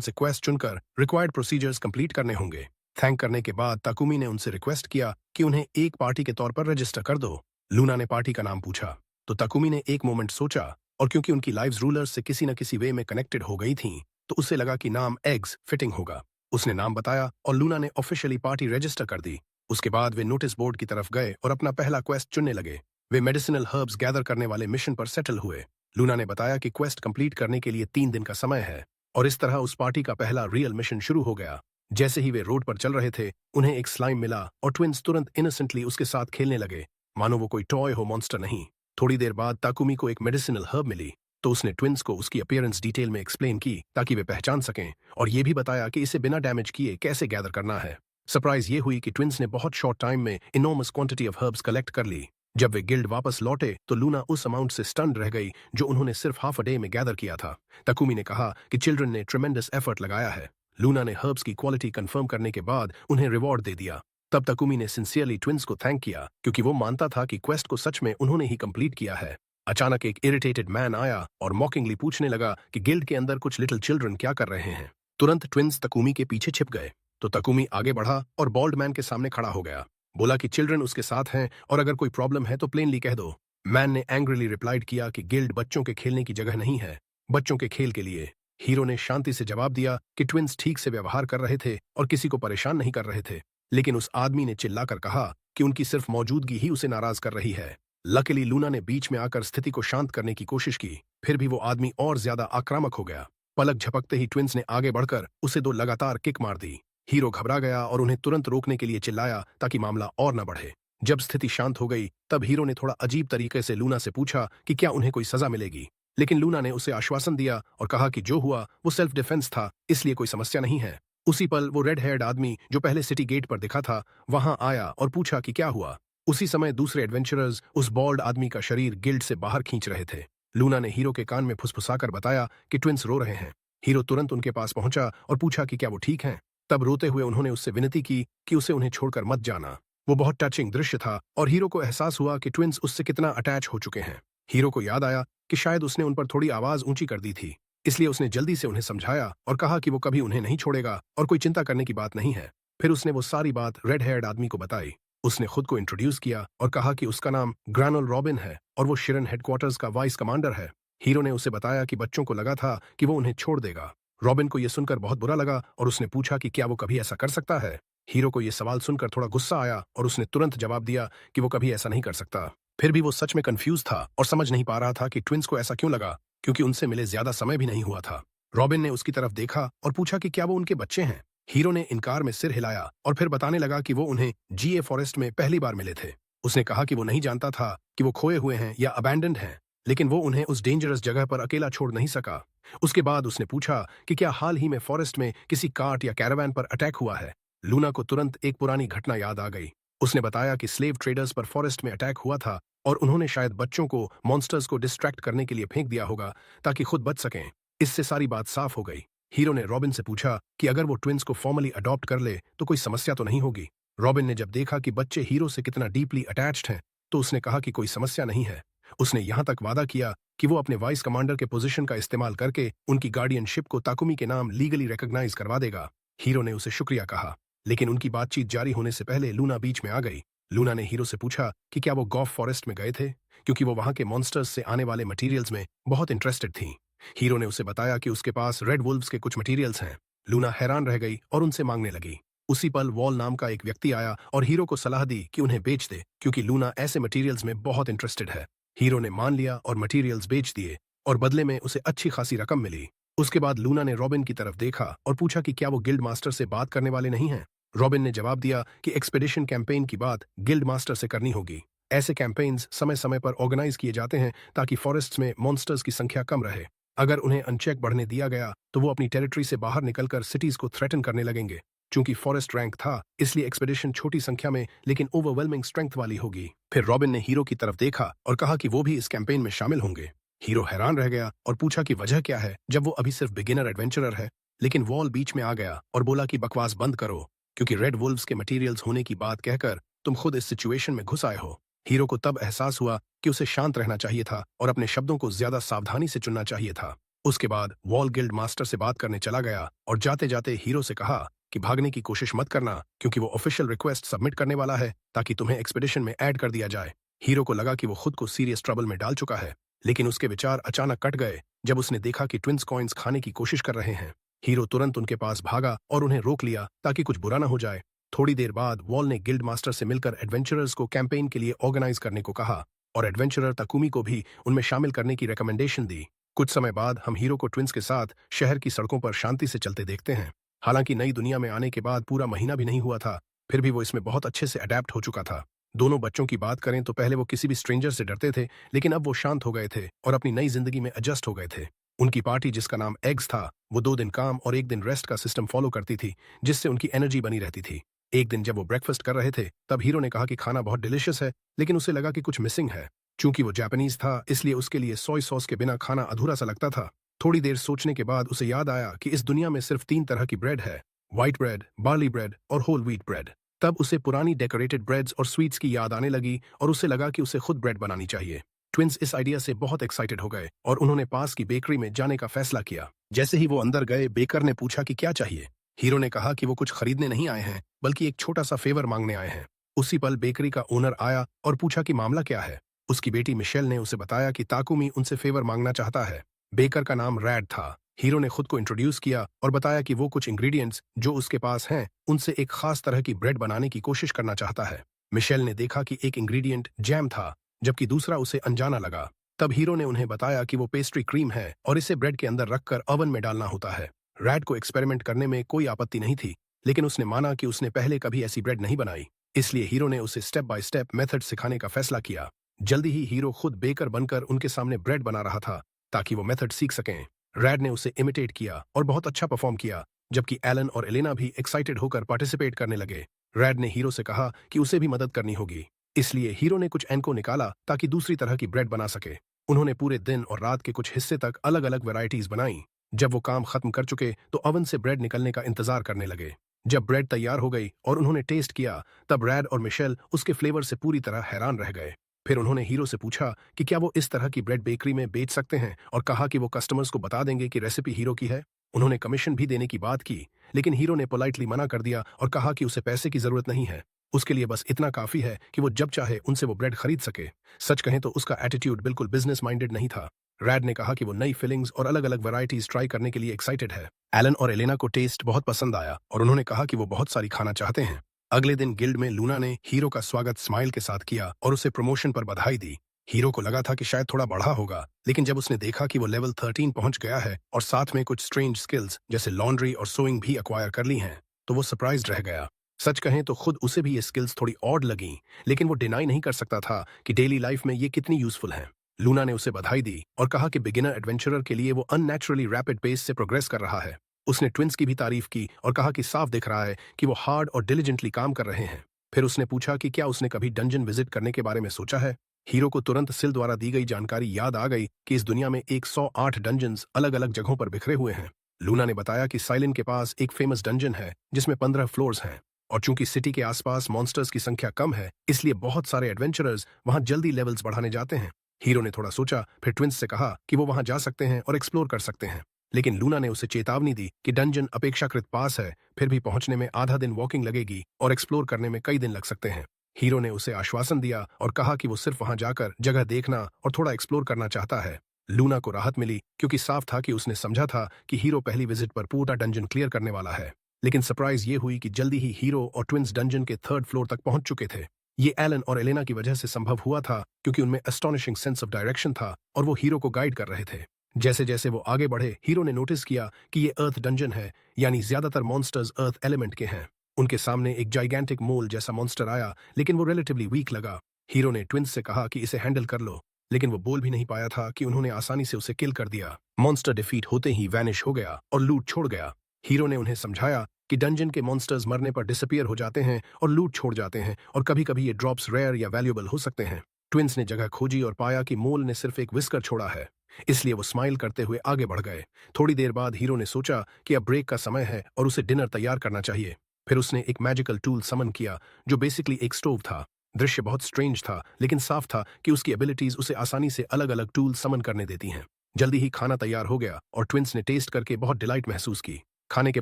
से क्वेस्ट चुनकर रिक्वायर्ड प्रोसीजर्स कंप्लीट करने होंगे। थैंक करने के बाद ताकुमी ने उनसे रिक्वेस्ट किया कि उन्हें एक पार्टी के तौर पर रजिस्टर कर दो। लूना ने पार्टी का नाम पूछा तो ताकुमी ने एक मोमेंट सोचा, और क्योंकि उनकी लाइव्स रूलर्स से किसी न किसी वे में कनेक्टेड हो गई थीं, तो उसे लगा कि नाम एग्स फिटिंग होगा। उसने नाम बताया और लूना ने ऑफिशियली पार्टी रजिस्टर कर दी। उसके बाद वे नोटिस बोर्ड की तरफ गए और अपना पहला क्वेस्ट चुनने लगे। वे मेडिसिनल हर्ब्स गैदर करने वाले मिशन पर सेटल हुए। लूना ने बताया कि क्वेस्ट कंप्लीट करने के लिए 3 दिन का समय है, और इस तरह उस पार्टी का पहला रियल मिशन शुरू हो गया। जैसे ही वे रोड पर चल रहे थे, उन्हें एक स्लाइम मिला और ट्विंस तुरंत इनोसेंटली उसके साथ खेलने लगे, मानो वो कोई टॉय हो, मॉन्स्टर नहीं। थोड़ी देर बाद ताकुमी को एक मेडिसिनल हर्ब मिली, तो उसने ट्विंस को उसकी अपीयरेंस डिटेल में एक्सप्लेन की ताकि वे पहचान सकें, और ये भी बताया कि इसे बिना डैमेज किए कैसे गैदर करना है। सरप्राइज ये हुई कि ट्विंस ने बहुत शॉर्ट टाइम में enormous quantity of herbs collect कर ली। जब वे गिल्ड वापस लौटे तो लूना उस अमाउंट से स्टन्ड रह गई जो उन्होंने सिर्फ हाफ अ डे में गैदर किया था। ताकुमी ने कहा कि चिल्ड्रन ने ट्रेमेंडस एफर्ट लगाया है। लूना ने हर्ब्स की क्वालिटी कंफर्म करने के बाद उन्हें रिवॉर्ड दे दिया। तब ताकुमी ने सिंसियरली ट्विंस को थैंक किया, क्योंकि वो मानता था कि क्वेस्ट को सच में उन्होंने ही कंप्लीट किया है। अचानक एक इरिटेटेड मैन आया और मॉकिंगली पूछने लगा कि गिल्ड के अंदर कुछ लिटिल चिल्ड्रन क्या कर रहे हैं। तुरंत ट्विंस ताकुमी के पीछे छिप गए, तो ताकुमी आगे बढ़ा और बॉल्ड मैन के सामने खड़ा हो गया। बोला कि चिल्ड्रन उसके साथ हैं और अगर कोई प्रॉब्लम है तो प्लेनली कह दो। मैन ने एंग्रीली रिप्लाइड किया कि गिल्ड बच्चों के खेलने की जगह नहीं है, बच्चों के खेल के लिए। हीरो ने शांति से जवाब दिया कि ट्विंस ठीक से व्यवहार कर रहे थे और किसी को परेशान नहीं कर रहे थे, लेकिन उस आदमी ने चिल्लाकर कहा कि उनकी सिर्फ मौजूदगी ही उसे नाराज कर रही है। लकीली लूना ने बीच में आकर स्थिति को शांत करने की कोशिश की, फिर भी वो आदमी और ज्यादा आक्रामक हो गया। पलक झपकते ही ट्विंस ने आगे बढ़कर उसे 2 लगातार किक मार दी। हीरो घबरा गया और उन्हें तुरंत रोकने के लिए चिल्लाया ताकि मामला और न बढ़े। जब स्थिति शांत हो गई तब हीरो ने थोड़ा अजीब तरीके से लूना से पूछा कि क्या उन्हें कोई सजा मिलेगी, लेकिन लूना ने उसे आश्वासन दिया और कहा कि जो हुआ वो सेल्फ डिफेंस था, इसलिए कोई समस्या नहीं है। उसी पल वो रेड हेयर्ड आदमी जो पहले सिटी गेट पर दिखा था वहां आया और पूछा कि क्या हुआ। उसी समय दूसरे एडवेंचरर्स उस बॉल्ड आदमी का शरीर गिल्ड से बाहर खींच रहे थे। लूना ने हीरो के कान में फुसफुसाकर बताया कि ट्विंस रो रहे हैं। हीरो तुरंत उनके पास पहुंचा और पूछा कि क्या वो ठीक हैं। तब रोते हुए उन्होंने उससे विनती की कि उसे उन्हें छोड़कर मत जाना। वो बहुत टचिंग दृश्य था और हीरो को एहसास हुआ कि ट्विंस उससे कितना अटैच हो चुके हैं। हीरो को याद आया कि शायद उसने उन पर थोड़ी आवाज ऊंची कर दी थी, इसलिए उसने जल्दी से उन्हें समझाया और कहा कि वो कभी उन्हें नहीं छोड़ेगा और कोई चिंता करने की बात नहीं है। फिर उसने वो सारी बात रेड हेयर्ड आदमी को बताई। उसने खुद को इंट्रोड्यूस किया और कहा कि उसका नाम ग्रैनल रॉबिन है और वो शिरन हेडक्वार्टर्स का वाइस कमांडर है। हीरो ने उसे बताया कि बच्चों को लगा था कि वो उन्हें छोड़ देगा। रॉबिन को यह सुनकर बहुत बुरा लगा और उसने पूछा कि क्या वो कभी ऐसा कर सकता है। हीरो को यह सवाल सुनकर थोड़ा गुस्सा आया और उसने तुरंत जवाब दिया कि वो कभी ऐसा नहीं कर सकता। फिर भी वो सच में कंफ्यूज था और समझ नहीं पा रहा था कि ट्विंस को ऐसा क्यों लगा, क्योंकि उनसे मिले ज्यादा समय भी नहीं हुआ था। रॉबिन ने उसकी तरफ देखा और पूछा कि क्या वो उनके बच्चे हैं। हीरो ने इनकार में सिर हिलाया और फिर बताने लगा कि वो उन्हें जीए फॉरेस्ट में पहली बार मिले थे। उसने कहा कि वो नहीं जानता था कि वो खोए हुए हैं या अबैंडन्ड हैं, लेकिन वो उन्हें उस डेंजरस जगह पर अकेला छोड़ नहीं सका। उसके बाद उसने पूछा कि क्या हाल ही में फॉरेस्ट में किसी कार्ट या कैरावैन पर अटैक हुआ है। लूना को तुरंत एक पुरानी घटना याद आ गई। उसने बताया कि स्लेव ट्रेडर्स पर फॉरेस्ट में अटैक हुआ था और उन्होंने शायद बच्चों को मॉन्स्टर्स को डिस्ट्रैक्ट करने के लिए फेंक दिया होगा ताकि खुद बच सकें। इससे सारी बात साफ हो गई। हीरो ने रॉबिन से पूछा कि अगर वो ट्विंस को फॉर्मली अडॉप्ट कर ले तो कोई समस्या तो नहीं होगी। रॉबिन ने जब देखा कि बच्चे हीरो से कितना डीपली अटैच्ड हैं, तो उसने कहा कि कोई समस्या नहीं है। उसने यहां तक वादा किया कि वो अपने वाइस कमांडर के पोजीशन का इस्तेमाल करके उनकी गार्डियनशिप को ताकुमी के नाम लीगली रिकॉग्नाइज करवा देगा। हीरो ने उसे शुक्रिया कहा, लेकिन उनकी बातचीत जारी होने से पहले लूना बीच में आ गई। लूना ने हीरो से पूछा कि क्या वो गॉफ फॉरेस्ट में गए थे, क्योंकि वो वहां के मॉन्स्टर्स से आने वाले मटेरियल्स में बहुत इंटरेस्टेड थी। हीरो ने उसे बताया कि उसके पास रेड वुल्व्स के कुछ मटेरियल्स हैं। लूना हैरान रह गई और उनसे मांगने लगी। उसी पल वॉल नाम का एक व्यक्ति आया और हीरो को सलाह दी कि उन्हें बेच दे, क्योंकि लूना ऐसे मटेरियल्स में बहुत इंटरेस्टेड है। हीरो ने मान लिया और मटेरियल्स बेच दिए और बदले में उसे अच्छी खासी रकम मिली। उसके बाद लूना ने रॉबिन की तरफ देखा और पूछा कि क्या वो गिल्ड मास्टर से बात करने वाले नहीं हैं। रॉबिन ने जवाब दिया कि एक्सपेडिशन कैंपेन की बात गिल्ड मास्टर से करनी होगी। ऐसे कैंपेन्स समय समय पर ऑर्गेनाइज किए जाते हैं ताकि फॉरेस्ट्स में मॉन्स्टर्स की संख्या कम रहे। अगर उन्हें अनचेक बढ़ने दिया गया तो वो अपनी टेरिटरी से बाहर निकलकर सिटीज को थ्रेटन करने लगेंगे। चूंकि फॉरेस्ट रैंक था, इसलिए एक्सपेडिशन छोटी संख्या में लेकिन ओवरवेलमिंग स्ट्रेंथ वाली होगी। फिर रॉबिन ने हीरो की तरफ देखा और कहा कि वो भी इस कैंपेन में शामिल होंगे। हीरो हैरान रह गया और पूछा कि वजह क्या है, जब वो अभी सिर्फ बिगिनर एडवेंचरर है। लेकिन वॉल बीच में आ गया और बोला कि बकवास बंद करो, क्योंकि रेड वुल्व्स के मटेरियल्स होने की बात कहकर तुम खुद इस सिचुएशन में घुस आए हो। हीरो को तब एहसास हुआ कि उसे शांत रहना चाहिए था और अपने शब्दों को ज्यादा सावधानी से चुनना चाहिए था। उसके बाद वॉल गिल्ड मास्टर से बात करने चला गया और जाते जाते हीरो से कहा कि भागने की कोशिश मत करना, क्योंकि वो ऑफिशियल रिक्वेस्ट सबमिट करने वाला है ताकि तुम्हें एक्सपेडिशन में ऐड कर दिया जाए। हीरो को लगा कि वो खुद को सीरियस ट्रबल में डाल चुका है, लेकिन उसके विचार अचानक कट गए जब उसने देखा कि ट्विंस कॉइन्स खाने की कोशिश कर रहे हैं। हीरो तुरंत उनके पास भागा और उन्हें रोक लिया ताकि कुछ बुरा ना हो जाए। थोड़ी देर बाद वॉल ने गिल्ड मास्टर से मिलकर एडवेंचरर्स को कैंपेन के लिए ऑर्गेनाइज करने को कहा और एडवेंचरर तकुमी को भी उनमें शामिल करने की रिकमेंडेशन दी। कुछ समय बाद हम हीरो को ट्विंस के साथ शहर की सड़कों पर शांति से चलते देखते हैं। हालांकि नई दुनिया में आने के बाद पूरा महीना भी नहीं हुआ था, फिर भी वो इसमें बहुत अच्छे से अडेप्ट हो चुका था। दोनों बच्चों की बात करें तो पहले वो किसी भी स्ट्रेंजर से डरते थे, लेकिन अब वो शांत हो गए थे और अपनी नई जिंदगी में एडजस्ट हो गए थे। उनकी पार्टी, जिसका नाम एग्स था, वो 2 दिन काम और 1 दिन रेस्ट का सिस्टम फॉलो करती थी, जिससे उनकी एनर्जी बनी रहती थी। एक दिन जब वो ब्रेकफास्ट कर रहे थे तब हीरो ने कहा कि खाना बहुत डिलिशियस है, लेकिन उसे लगा कि कुछ मिसिंग है। चूंकि वो जापानीज था, इसलिए उसके लिए सोय सॉस के बिना खाना अधूरा सा लगता था। थोड़ी देर सोचने के बाद उसे याद आया कि इस दुनिया में सिर्फ 3 तरह की ब्रेड है, व्हाइट ब्रेड, बार्ली ब्रेड और होल व्हीट ब्रेड। तब उसे पुरानी डेकोरेटेड ब्रेड्स और स्वीट्स की याद आने लगी और उसे लगा कि उसे खुद ब्रेड बनानी चाहिए। ट्विंस इस आइडिया से बहुत एक्साइटेड हो गए और उन्होंने पास की बेकरी में जाने का फैसला किया। जैसे ही वो अंदर गए, बेकर ने पूछा कि क्या चाहिए। हीरो ने कहा कि वो कुछ खरीदने नहीं आए हैं, बल्कि एक छोटा सा फेवर मांगने आए हैं। उसी पल बेकरी का ओनर आया और पूछा कि मामला क्या है। उसकी बेटी मिशेल ने उसे बताया कि ताकुमी उनसे फेवर मांगना चाहता है। बेकर का नाम रैड था। हीरो ने खुद को इंट्रोड्यूस किया और बताया कि वो कुछ इंग्रेडिएंट्स जो उसके पास हैं, उनसे एक खास तरह की ब्रेड बनाने की कोशिश करना चाहता है। मिशेल ने देखा कि एक इंग्रेडिएंट जैम था, जबकि दूसरा उसे अनजाना लगा। तब हीरो ने उन्हें बताया कि वो पेस्ट्री क्रीम है और इसे ब्रेड के अंदर रखकर ओवन में डालना होता है। रैड को एक्सपेरिमेंट करने में कोई आपत्ति नहीं थी, लेकिन उसने माना कि उसने पहले कभी ऐसी ब्रेड नहीं बनाई, इसलिए हीरो ने उसे स्टेप बाय स्टेप मेथड सिखाने का फैसला किया। जल्दी ही हीरो खुद बेकर बनकर उनके सामने ब्रेड बना रहा था ताकि वो मेथड सीख सकें। रैड ने उसे इमिटेट किया और बहुत अच्छा परफॉर्म किया, जबकि एलन और एलेना भी एक्साइटेड होकर पार्टिसिपेट करने लगे। रैड ने हीरो से कहा कि उसे भी मदद करनी होगी, इसलिए हीरो ने कुछ एनको निकाला ताकि दूसरी तरह की ब्रेड बना सके। उन्होंने पूरे दिन और रात के कुछ हिस्से तक अलग अलग वैरायटीज बनाई। जब वो काम खत्म कर चुके तो ओवन से ब्रेड निकलने का इंतजार करने लगे। जब ब्रेड तैयार हो गई और उन्होंने टेस्ट किया, तब रैड और मिशेल उसके फ्लेवर से पूरी तरह हैरान रह गए। फिर उन्होंने हीरो से पूछा कि क्या वो इस तरह की ब्रेड बेकरी में बेच सकते हैं और कहा कि वो कस्टमर्स को बता देंगे कि रेसिपी हीरो की है। उन्होंने कमीशन भी देने की बात की, लेकिन हीरो ने पोलाइटली मना कर दिया और कहा कि उसे पैसे की जरूरत नहीं है। उसके लिए बस इतना काफी है कि वो जब चाहे उनसे वो ब्रेड खरीद सके। सच कहें तो उसका एटीट्यूड बिल्कुल बिजनेस माइंडेड नहीं था। रैड ने कहा कि वो नई फिलिंग्स और अलग अलग वैरायटीज ट्राई करने के लिए एक्साइटेड है। एलन और एलेना को टेस्ट बहुत पसंद आया और उन्होंने कहा कि वो बहुत सारी खाना चाहते हैं। अगले दिन गिल्ड में लूना ने हीरो का स्वागत स्माइल के साथ किया और उसे प्रमोशन पर बधाई दी। हीरो को लगा था कि शायद थोड़ा बढ़ा होगा, लेकिन जब उसने देखा कि वो लेवल 13 पहुंच गया है और साथ में कुछ स्ट्रेंज स्किल्स जैसे लॉन्ड्री और सोइंग भी एक्वायर कर ली हैं, तो वो सरप्राइज्ड रह गया। सच कहें तो खुद उसे भी ये स्किल्स थोड़ी ऑड लगीं, लेकिन वो डिनाई नहीं कर सकता था कि डेली लाइफ में ये कितनी यूजफुल हैं। लूना ने उसे बधाई दी और कहा कि बिगिनर एडवेंचरर के लिए वो अननेचुरली रैपिड पेस से प्रोग्रेस कर रहा है। उसने ट्विंस की भी तारीफ की और कहा कि साफ दिख रहा है कि वो हार्ड और डिलिजेंटली काम कर रहे हैं। फिर उसने पूछा कि क्या उसने कभी डंजन विजिट करने के बारे में सोचा है। हीरो को तुरंत सिल द्वारा दी गई जानकारी याद आ गई कि इस दुनिया में 108 डंजन्स अलग अलग जगहों पर बिखरे हुए हैं। लूना ने बताया कि साइलिन के पास एक फेमस डंजन है जिसमें 15 फ्लोर्स हैं, और चूंकि सिटी के आसपास मॉन्स्टर्स की संख्या कम है, इसलिए बहुत सारे एडवेंचरर्स वहां जल्दी लेवल्स बढ़ाने जाते हैं। हीरो ने थोड़ा सोचा, फिर ट्विंस से कहा कि वो वहां जा सकते हैं और एक्सप्लोर कर सकते हैं, लेकिन लूना ने उसे चेतावनी दी कि डंजन अपेक्षाकृत पास है, फिर भी पहुंचने में आधा दिन वॉकिंग लगेगी और एक्सप्लोर करने में कई दिन लग सकते हैं। हीरो ने उसे आश्वासन दिया और कहा कि वो सिर्फ वहां जाकर जगह देखना और थोड़ा एक्सप्लोर करना चाहता है। लूना को राहत मिली, क्योंकि साफ था कि उसने समझा था कि हीरो पहली विजिट पर पूरा डंजन क्लियर करने वाला है। लेकिन सरप्राइज ये हुई कि जल्दी ही हीरो और ट्विंस डंजन के 3rd फ्लोर तक पहुंच चुके थे। ये एलन और एलेना की वजह से संभव हुआ था, क्योंकि उनमें एस्टोनिशिंग सेंस ऑफ डायरेक्शन था और वो हीरो को गाइड कर रहे थे। जैसे जैसे वो आगे बढ़े, हीरो ने नोटिस किया कि ये अर्थ डंजन है, यानी ज्यादातर मॉन्स्टर्स अर्थ एलिमेंट के हैं। उनके सामने एक जाइगेंटिक मोल जैसा मॉन्स्टर आया, लेकिन वो रिलेटिवली वीक लगा। हीरो ने ट्विंस से कहा कि इसे हैंडल कर लो, लेकिन वो बोल भी नहीं पाया था कि उन्होंने आसानी से उसे किल कर दिया। मॉन्स्टर डिफीट होते ही वैनिश हो गया और लूट छोड़ गया। हीरो ने उन्हें समझाया कि डंजन के मॉन्स्टर्स मरने पर डिसअपियर हो जाते हैं और लूट छोड़ जाते हैं, और कभी कभी ये ड्रॉप्स रेयर या वैल्यूएबल हो सकते हैं। ट्विंस ने जगह खोजी और पाया कि मोल ने सिर्फ एक विस्कर छोड़ा है, इसलिए वो स्माइल करते हुए आगे बढ़ गए। थोड़ी देर बाद हीरो ने सोचा कि अब ब्रेक का समय है और उसे डिनर तैयार करना चाहिए। फिर उसने एक मैजिकल टूल समन किया, जो बेसिकली एक स्टोव था। दृश्य बहुत स्ट्रेंज था, लेकिन साफ था कि उसकी एबिलिटीज उसे आसानी से अलग अलग टूल समन करने देती हैं। जल्दी ही खाना तैयार हो गया और ट्विंस ने टेस्ट करके बहुत डिलाइट महसूस की। खाने के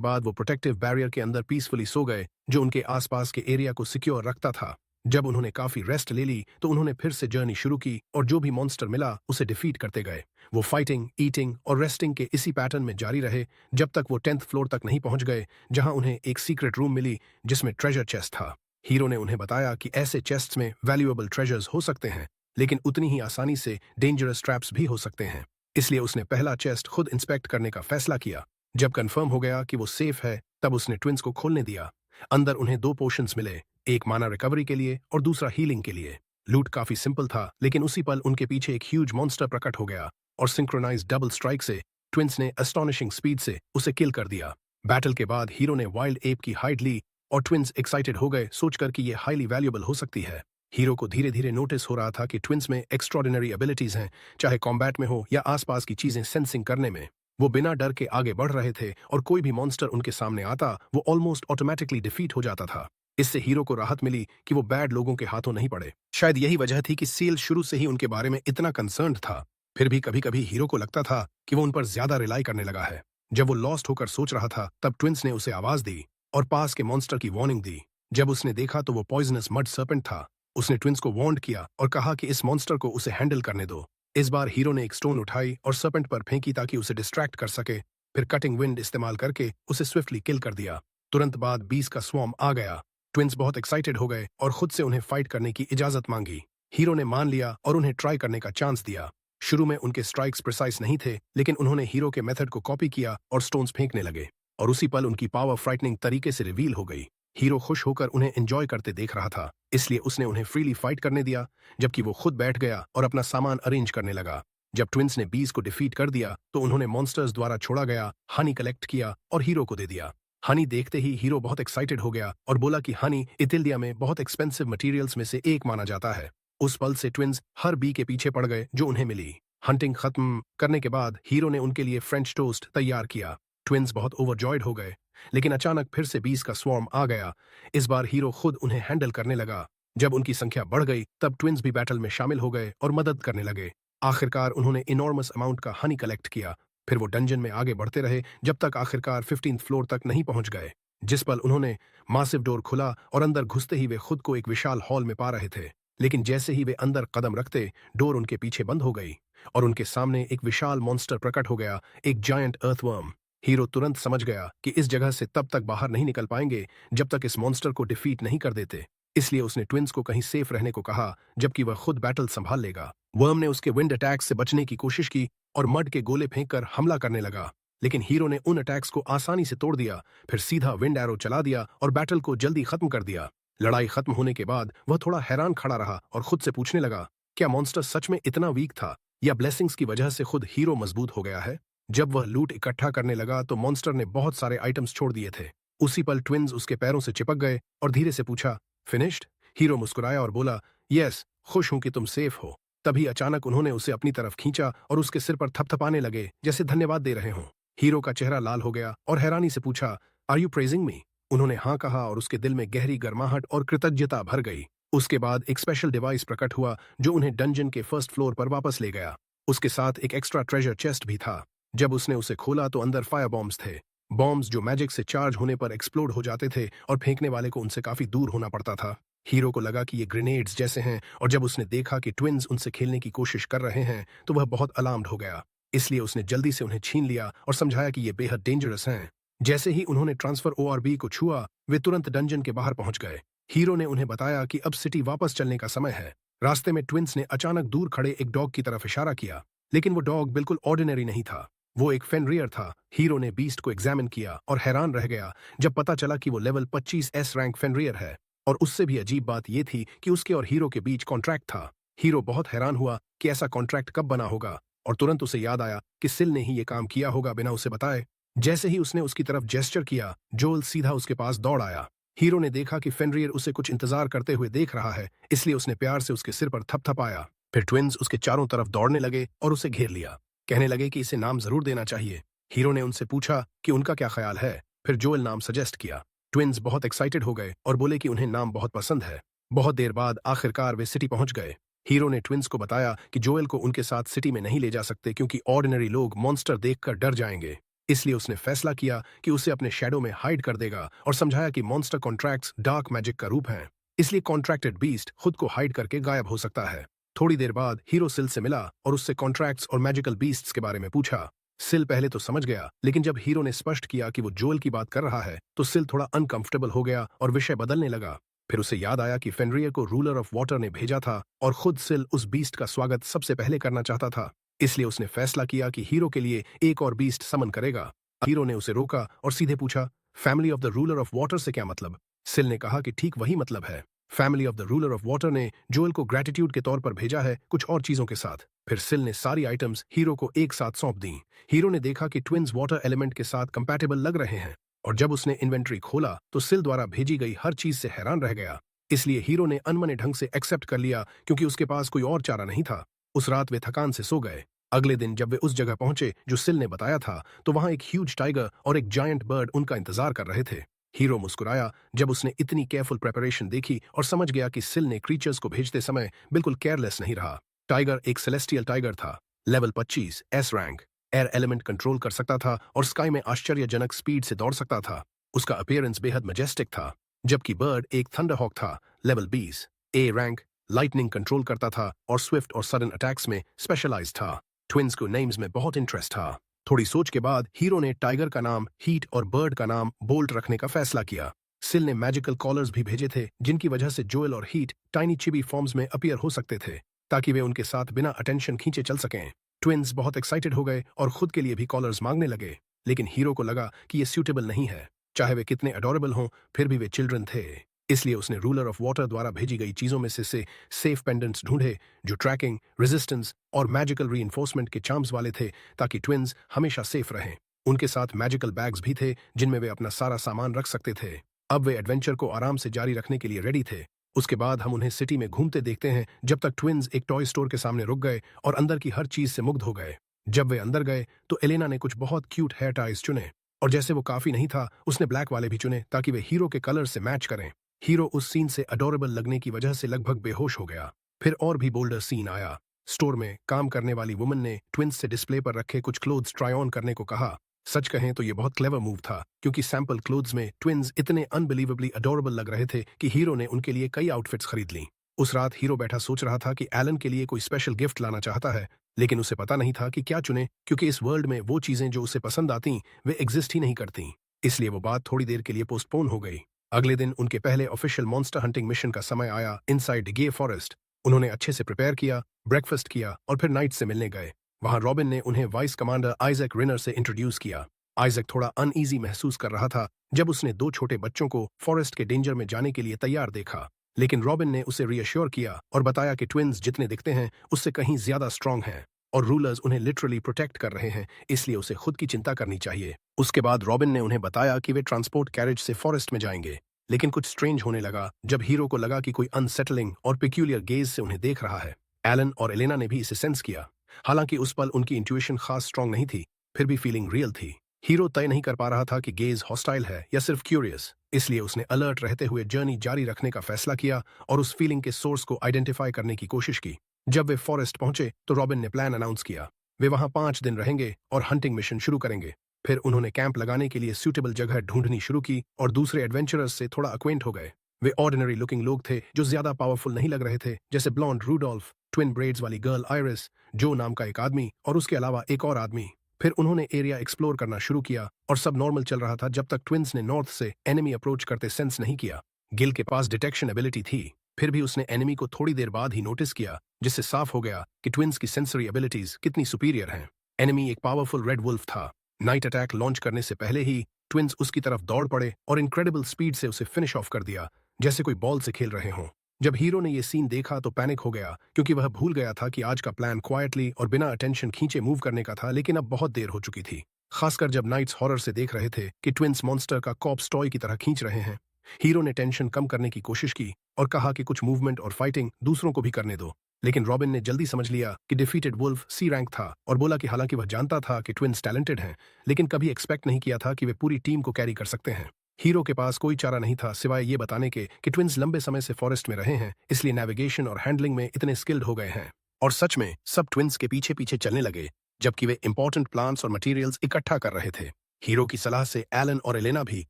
बाद वो प्रोटेक्टिव बैरियर के अंदर पीसफुली सो गए, जो उनके आसपास के एरिया को सिक्योर रखता था। जब उन्होंने काफी रेस्ट ले ली तो उन्होंने फिर से जर्नी शुरू की और जो भी मॉन्स्टर मिला उसे डिफीट करते गए। वो फाइटिंग, ईटिंग और रेस्टिंग के इसी पैटर्न में जारी रहे जब तक वो 10th फ्लोर तक नहीं पहुंच गए, जहां उन्हें एक सीक्रेट रूम मिली जिसमें ट्रेजर चेस्ट था। हीरो ने उन्हें बताया कि ऐसे चेस्ट्स में वैल्यूएबल ट्रेजर्स हो सकते हैं, लेकिन उतनी ही आसानी से डेंजरस ट्रैप्स भी हो सकते हैं। इसलिए उसने पहला चेस्ट खुद इंस्पेक्ट करने का फैसला किया। जब कंफर्म हो गया कि वो सेफ है, तब उसने ट्विंस को खोलने दिया। अंदर उन्हें 2 पोशंस मिले, एक माना रिकवरी के लिए और दूसरा हीलिंग के लिए। लूट काफी सिंपल था, लेकिन उसी पल उनके पीछे एक ह्यूज मॉन्स्टर प्रकट हो गया और सिंक्रोनाइज डबल स्ट्राइक से ट्विंस ने एस्टोनिशिंग स्पीड से उसे किल कर दिया। बैटल के बाद हीरो ने वाइल्ड एप की हाइड ली और ट्विंस एक्साइटेड हो गए सोचकर कि ये हाईली वैल्यूएबल हो सकती है। हीरो को धीरे धीरे नोटिस हो रहा था कि ट्विंस में एक्स्ट्रॉर्डिनरी एबिलिटीज हैं, चाहे कॉम्बैट में हो या आसपास की चीजें सेंसिंग करने में। वो बिना डर के आगे बढ़ रहे थे और कोई भी मॉन्स्टर उनके सामने आता वो ऑलमोस्ट ऑटोमेटिकली डिफीट हो जाता था। इससे हीरो को राहत मिली कि वो बैड लोगों के हाथों नहीं पड़े। शायद यही वजह थी कि सील शुरू से ही उनके बारे में इतना कंसर्न्ड था। फिर भी कभी कभी हीरो को लगता था कि वो उन पर ज्यादा रिलाई करने लगा है। जब वो लॉस्ट होकर सोच रहा था, तब ट्विंस ने उसे आवाज दी और पास के मॉन्स्टर की वार्निंग दी। जब उसने देखा तो वो पॉइजनस मड सर्पेंट था। उसने ट्विंस को वार्न किया और कहा कि इस मॉन्स्टर को उसे हैंडल करने दो। इस बार हीरो ने एक स्टोन उठाई और सर्पेंट पर फेंकी ताकि उसे डिस्ट्रैक्ट कर सके। फिर कटिंग विंड इस्तेमाल करके उसे स्विफ्टली किल कर दिया। तुरंत बाद बीस का स्वॉर्म आ गया। ट्विंस बहुत एक्साइटेड हो गए और खुद से उन्हें फाइट करने की इजाजत मांगी। हीरो ने मान लिया और उन्हें ट्राई करने का चांस दिया। शुरू में उनके स्ट्राइक्स प्रिसाइज नहीं थे, लेकिन उन्होंने हीरो के मेथड को कॉपी किया और स्टोन्स फेंकने लगे, और उसी पल उनकी पावर फ्राइटनिंग तरीके से रिवील हो गई। हीरो खुश होकर उन्हें एंजॉय करते देख रहा था, इसलिए उसने उन्हें फ्रीली फाइट करने दिया, जबकि वो खुद बैठ गया और अपना सामान अरेंज करने लगा। जब ट्विंस ने बीस को डिफीट कर दिया तो उन्होंने मॉन्स्टर्स द्वारा छोड़ा गया हनी कलेक्ट किया और हीरो को दे दिया। हनी देखते ही हीरो बहुत एक्साइटेड हो गया और बोला कि हनी इथिल्डिया में बहुत एक्सपेंसिव मटेरियल्स में से एक माना जाता है। उस पल से ट्विंस हर बी के पीछे पड़ गए जो उन्हें मिली। हंटिंग खत्म करने के बाद हीरो ने उनके लिए फ्रेंच टोस्ट तैयार किया। ट्विंस बहुत ओवरजॉयड हो गए, लेकिन अचानक फिर से बीस का स्वॉर्म आ गया। इस बार हीरो खुद उन्हें हैंडल करने लगा। जब उनकी संख्या बढ़ गई तब ट्विंस भी बैटल में शामिल हो गए और मदद करने लगे। आखिरकार उन्होंने इनॉर्मस अमाउंट का हनी कलेक्ट किया। फिर वो डंजन में आगे बढ़ते रहे जब तक आखिरकार 15th फ्लोर तक नहीं पहुंच गए। जिस पल उन्होंने मासिव डोर खुला और अंदर घुसते ही वे खुद को एक विशाल हॉल में पा रहे थे, लेकिन जैसे ही वे अंदर कदम रखते डोर उनके पीछे बंद हो गई और उनके सामने एक विशाल मॉन्स्टर प्रकट हो गया, एक जायंट अर्थवर्म। हीरो तुरंत समझ गया कि इस जगह से तब तक बाहर नहीं निकल पाएंगे जब तक इस मॉन्स्टर को डिफीट नहीं कर देते। इसलिए उसने ट्विंस को कहीं सेफ रहने को कहा, जबकि वह खुद बैटल संभाल लेगा। वर्म ने उसके विंड अटैक्स से बचने की कोशिश की और मड के गोले फेंककर हमला करने लगा, लेकिन हीरो ने उन अटैक्स को आसानी से तोड़ दिया। फिर सीधा विंड एरो चला दिया और बैटल को जल्दी खत्म कर दिया। लड़ाई खत्म होने के बाद वह थोड़ा हैरान खड़ा रहा और खुद से पूछने लगा, क्या मॉन्स्टर सच में इतना वीक था या ब्लेसिंग्स की वजह से खुद हीरो मजबूत हो गया है? जब वह लूट इकट्ठा करने लगा तो मॉन्स्टर ने बहुत सारे आइटम्स छोड़ दिए थे। उसी पल ट्विंस उसके पैरों से चिपक गए और धीरे से पूछा, फिनिश्ड? हीरो मुस्कुराया और बोला, यस, खुश हूं कि तुम सेफ हो। तभी अचानक उन्होंने उसे अपनी तरफ खींचा और उसके सिर पर थपथपाने लगे जैसे धन्यवाद दे रहे हों। हीरो का चेहरा लाल हो गया और हैरानी से पूछा, आर यू प्रेजिंग मी? उन्होंने हाँ कहा और उसके दिल में गहरी गर्माहट और कृतज्ञता भर गई। उसके बाद एक स्पेशल डिवाइस प्रकट हुआ जो उन्हें डंजन के फर्स्ट फ्लोर पर वापस ले गया। उसके साथ एक एक्स्ट्रा ट्रेजर चेस्ट भी था। जब उसने उसे खोला तो अंदर फायर बॉम्ब्स थे, बॉम्ब्स जो मैजिक से चार्ज होने पर एक्सप्लोड हो जाते थे और फेंकने वाले को उनसे काफी दूर होना पड़ता था। हीरो को लगा कि ये ग्रेनेड्स जैसे हैं, और जब उसने देखा कि ट्विंस उनसे खेलने की कोशिश कर रहे हैं तो वह बहुत अलार्म्ड हो गया। इसलिए उसने जल्दी से उन्हें छीन लिया और समझाया कि ये बेहद डेंजरस हैं। जैसे ही उन्होंने ट्रांसफर ओआरबी को छुआ, वे तुरंत डंजन के बाहर पहुंच गए। हीरो ने उन्हें बताया कि अब सिटी वापस चलने का समय है। रास्ते में ट्विंस ने अचानक दूर खड़े एक डॉग की तरफ इशारा किया, लेकिन वो डॉग बिल्कुल ऑर्डिनरी नहीं था, वो एक फेनरियर था। हीरो ने बीस्ट को एग्जामिन किया और हैरान रह गया जब पता चला कि वो लेवल 25S रैंक फेनरियर है, और उससे भी अजीब बात यह थी कि उसके और हीरो के बीच कॉन्ट्रैक्ट था। हीरो बहुत हैरान हुआ कि ऐसा कॉन्ट्रैक्ट कब बना होगा, और तुरंत उसे याद आया कि सिल ने ही ये काम किया होगा बिना उसे बताए। जैसे ही उसने उसकी तरफ जेस्चर किया, जोल सीधा उसके पास दौड़ आया। हीरो ने देखा कि फेनरियर उसे कुछ इंतजार करते हुए देख रहा है, इसलिए उसने प्यार से उसके सिर पर थपथपाया। फिर ट्विंस उसके चारों तरफ दौड़ने लगे और उसे घेर लिया। कहने लगे कि इसे नाम जरूर देना चाहिए। हीरो ने उनसे पूछा कि उनका क्या ख्याल है। फिर जोएल नाम सजेस्ट किया। ट्विंस बहुत एक्साइटेड हो गए और बोले कि उन्हें नाम बहुत पसंद है। बहुत देर बाद आखिरकार वे सिटी पहुंच गए। हीरो ने ट्विंस को बताया कि जोएल को उनके साथ सिटी में नहीं ले जा सकते क्योंकि ऑर्डिनरी लोग मॉन्स्टर देखकर डर जाएंगे। इसलिए उसने फैसला किया कि उसे अपने शैडो में हाइड कर देगा और समझाया कि मॉन्स्टर कॉन्ट्रैक्ट्स डार्क मैजिक का रूप हैं, इसलिए कॉन्ट्रैक्टेड बीस्ट खुद को हाइड करके गायब हो सकता है। थोड़ी देर बाद हीरो सिल से मिला और उससे कॉन्ट्रैक्ट्स और मैजिकल बीस्ट्स के बारे में पूछा। सिल पहले तो समझ गया, लेकिन जब हीरो ने स्पष्ट किया कि वो जोएल की बात कर रहा है तो सिल थोड़ा अनकंफर्टेबल हो गया और विषय बदलने लगा। फिर उसे याद आया कि फेनरियर को रूलर ऑफ वाटर ने भेजा था और खुद सिल उस बीस्ट का स्वागत सबसे पहले करना चाहता था। इसलिए उसने फैसला किया कि हीरो के लिए एक और बीस्ट समन करेगा। हीरो ने उसे रोका और सीधे पूछा, family of the ruler of water से क्या मतलब? सिल ने कहा कि ठीक वही मतलब है। Family of the ruler of water ने जोएल को ग्रेटिट्यूड के तौर पर भेजा है, कुछ और चीजों के साथ। फिर सिल ने सारी आइटम्स हीरो को एक साथ सौंप दी। हीरो ने देखा कि ट्विन्स वाटर एलिमेंट के साथ कंपैटिबल लग रहे हैं और जब उसने इन्वेंट्री खोला तो सिल द्वारा भेजी गई हर चीज से हैरान रह गया। इसलिए हीरो ने अनमने ढंग से एक्सेप्ट कर लिया क्योंकि उसके पास कोई और चारा नहीं था। उस रात वे थकान से सो गए। अगले दिन जब वे उस जगह पहुंचे जो सिल ने बताया था तो वहां एक ह्यूज टाइगर और एक जायंट बर्ड उनका इंतजार कर रहे थे। हीरो मुस्कुराया जब उसने इतनी केयरफुल प्रिपरेशन देखी और समझ गया कि सिल ने क्रीचर्स को भेजते समय बिल्कुल केयरलेस नहीं रहा। टाइगर एक सेलेस्टियल टाइगर था, level 25 S rank, air element control कर सकता था और स्काई में आश्चर्यजनक स्पीड से दौड़ सकता था। उसका अपीयरेंस बेहद मजेस्टिक था। जबकि बर्ड एक थंडरहॉक था, level 20 A rank, lightning control करता था और स्विफ्ट और सडन अटैक्स में स्पेशलाइज था। ट्विंस को नेम्स में बहुत इंटरेस्ट था। थोड़ी सोच के बाद हीरो ने टाइगर का नाम हीट और बर्ड का नाम बोल्ट रखने का फैसला किया। सिल ने मैजिकल कॉलर्स भी भेजे थे जिनकी वजह से जोएल और हीट टाइनी चिबी फॉर्म्स में अपीयर हो सकते थे ताकि वे उनके साथ बिना अटेंशन खींचे चल सकें। ट्विंस बहुत एक्साइटेड हो गए और खुद के लिए भी कॉलर्स मांगने लगे, लेकिन हीरो को लगा कि ये सूटेबल नहीं है। चाहे वे कितने अडोरेबल हों, फिर भी वे चिल्ड्रन थे। इसलिए उसने रूलर ऑफ वाटर द्वारा भेजी गई चीजों में से सेफ पेंडेंट्स ढूंढे जो ट्रैकिंग, रेजिस्टेंस और मैजिकल रीइंफोर्समेंट के चार्म्स वाले थे ताकि ट्विंस हमेशा सेफ रहें। उनके साथ मैजिकल बैग्स भी थे जिनमें वे अपना सारा सामान रख सकते थे। अब वे एडवेंचर को आराम से जारी रखने के लिए रेडी थे। उसके बाद हम उन्हें सिटी में घूमते देखते हैं जब तक ट्विंस एक टॉय स्टोर के सामने रुक गए और अंदर की हर चीज से मुग्ध हो गए। जब वे अंदर गए तो एलेना ने कुछ बहुत क्यूट हेयर टाइज चुने और जैसे वो काफी नहीं था उसने ब्लैक वाले भी चुने ताकि वे हीरो के कलर से मैच करें। हीरो उस सीन से अडोरेबल लगने की वजह से लगभग बेहोश हो गया। फिर और भी बोल्डर सीन आया। स्टोर में काम करने वाली वुमन ने ट्विंस से डिस्प्ले पर रखे कुछ क्लोथ्स ट्राई ऑन करने को कहा। सच कहें तो ये बहुत क्लेवर मूव था क्योंकि सैंपल क्लोथ्स में ट्विंस इतने अनबिलीवेबली अडोरेबल लग रहे थे कि हीरो ने उनके लिए कई आउटफिट्स खरीद लीं। उस रात हीरो बैठा सोच रहा था कि एलन के लिए कोई स्पेशल गिफ्ट लाना चाहता है, लेकिन उसे पता नहीं था कि क्या चुने क्योंकि इस वर्ल्ड में वो चीजें जो उसे पसंद आती वे एग्जिस्ट ही नहीं करती। इसलिए वो बात थोड़ी देर के लिए पोस्टपोन हो गई। अगले दिन उनके पहले ऑफिशियल मॉन्स्टर हंटिंग मिशन का समय आया इनसाइड गे फॉरेस्ट। उन्होंने अच्छे से प्रिपेयर किया, ब्रेकफास्ट किया और फिर नाइट से मिलने गए। वहां रॉबिन ने उन्हें वाइस कमांडर आइजैक रिनर से इंट्रोड्यूस किया। आइजैक थोड़ा अनईजी महसूस कर रहा था जब उसने दो छोटे बच्चों को फॉरेस्ट के डेंजर में जाने के लिए तैयार देखा, लेकिन रॉबिन ने उसे रीअश्योर किया और बताया कि ट्विंस जितने दिखते हैं उससे कहीं ज्यादा स्ट्रांग हैं और रूलर्स उन्हें लिटरली प्रोटेक्ट कर रहे हैं, इसलिए उसे खुद की चिंता करनी चाहिए। उसके बाद रॉबिन ने उन्हें बताया कि वे ट्रांसपोर्ट कैरेज से फॉरेस्ट में जाएंगे, लेकिन कुछ स्ट्रेंज होने लगा जब हीरो को लगा कि कोई अनसेटलिंग और पिक्यूलियर गेज से उन्हें देख रहा है। एलन और एलेना ने भी इसे सेंस किया। हालांकि उस पल उनकी इंट्यूशन खास स्ट्रांग नहीं थी, फिर भी फीलिंग रियल थी। हीरो तय नहीं कर पा रहा था कि गेज हॉस्टाइल है या सिर्फ क्यूरियस, इसलिए उसने अलर्ट रहते हुए जर्नी जारी रखने का फैसला किया और उस फीलिंग के सोर्स को आइडेंटिफाई करने की कोशिश की। जब वे फॉरेस्ट पहुंचे तो रॉबिन ने प्लान अनाउंस किया। वे वहां 5 दिन रहेंगे और हंटिंग मिशन शुरू करेंगे। फिर उन्होंने कैंप लगाने के लिए सूटेबल जगह ढूंढनी शुरू की और दूसरे एडवेंचरर्स से थोड़ा अक्वेंट हो गए। वे ऑर्डिनरी लुकिंग लोग थे जो ज्यादा पावरफुल नहीं लग रहे थे, जैसे ब्लॉन्ड रूडोल्फ, ट्विन ब्रेड्स वाली गर्ल आयरिस, जो नाम का एक आदमी और उसके अलावा एक और आदमी। फिर उन्होंने एरिया एक्सप्लोर करना शुरू किया और सब नॉर्मल चल रहा था जब तक ट्विंस ने नॉर्थ से एनिमी अप्रोच करते सेंस नहीं किया। गिल के पास डिटेक्शन एबिलिटी थी, फिर भी उसने एनिमी को थोड़ी देर बाद ही नोटिस किया, जिससे साफ हो गया कि ट्विंस की सेंसरी एबिलिटीज कितनी सुपीरियर हैं। एनिमी एक पावरफुल रेड वुल्फ था। नाइट अटैक लॉन्च करने से पहले ही ट्विंस उसकी तरफ दौड़ पड़े और इनक्रेडिबल स्पीड से उसे फिनिश ऑफ कर दिया, जैसे कोई बॉल से खेल रहे हों। जब हीरो ने यह सीन देखा तो पैनिक हो गया क्योंकि वह भूल गया था कि आज का प्लान क्वाइटली और बिना अटेंशन खींचे मूव करने का था, लेकिन अब बहुत देर हो चुकी थी। खासकर जब नाइट्स हॉरर से देख रहे थे कि ट्विंस मॉन्स्टर का कॉप्स टॉय की तरह खींच रहे हैं। हीरो ने टेंशन कम करने की कोशिश की और कहा कि कुछ मूवमेंट और फाइटिंग दूसरों को भी करने दो, लेकिन रॉबिन ने जल्दी समझ लिया कि डिफीटेड वुल्फ सी रैंक था और बोला कि हालांकि वह जानता था कि ट्विंस टैलेंटेड हैं, लेकिन कभी एक्सपेक्ट नहीं किया था कि वे पूरी टीम को कैरी कर सकते हैं। हीरो के पास कोई चारा नहीं था सिवाय ये बताने के कि ट्विंस लंबे समय से फॉरेस्ट में रहे हैं, इसलिए नेविगेशन और हैंडलिंग में इतने स्किल्ड हो गए हैं। और सच में सब ट्विंस के पीछे पीछे चलने लगे, जबकि वे इंपॉर्टेंट प्लांट्स और मटेरियल्स इकट्ठा कर रहे थे। हीरो की सलाह से एलन और एलेना भी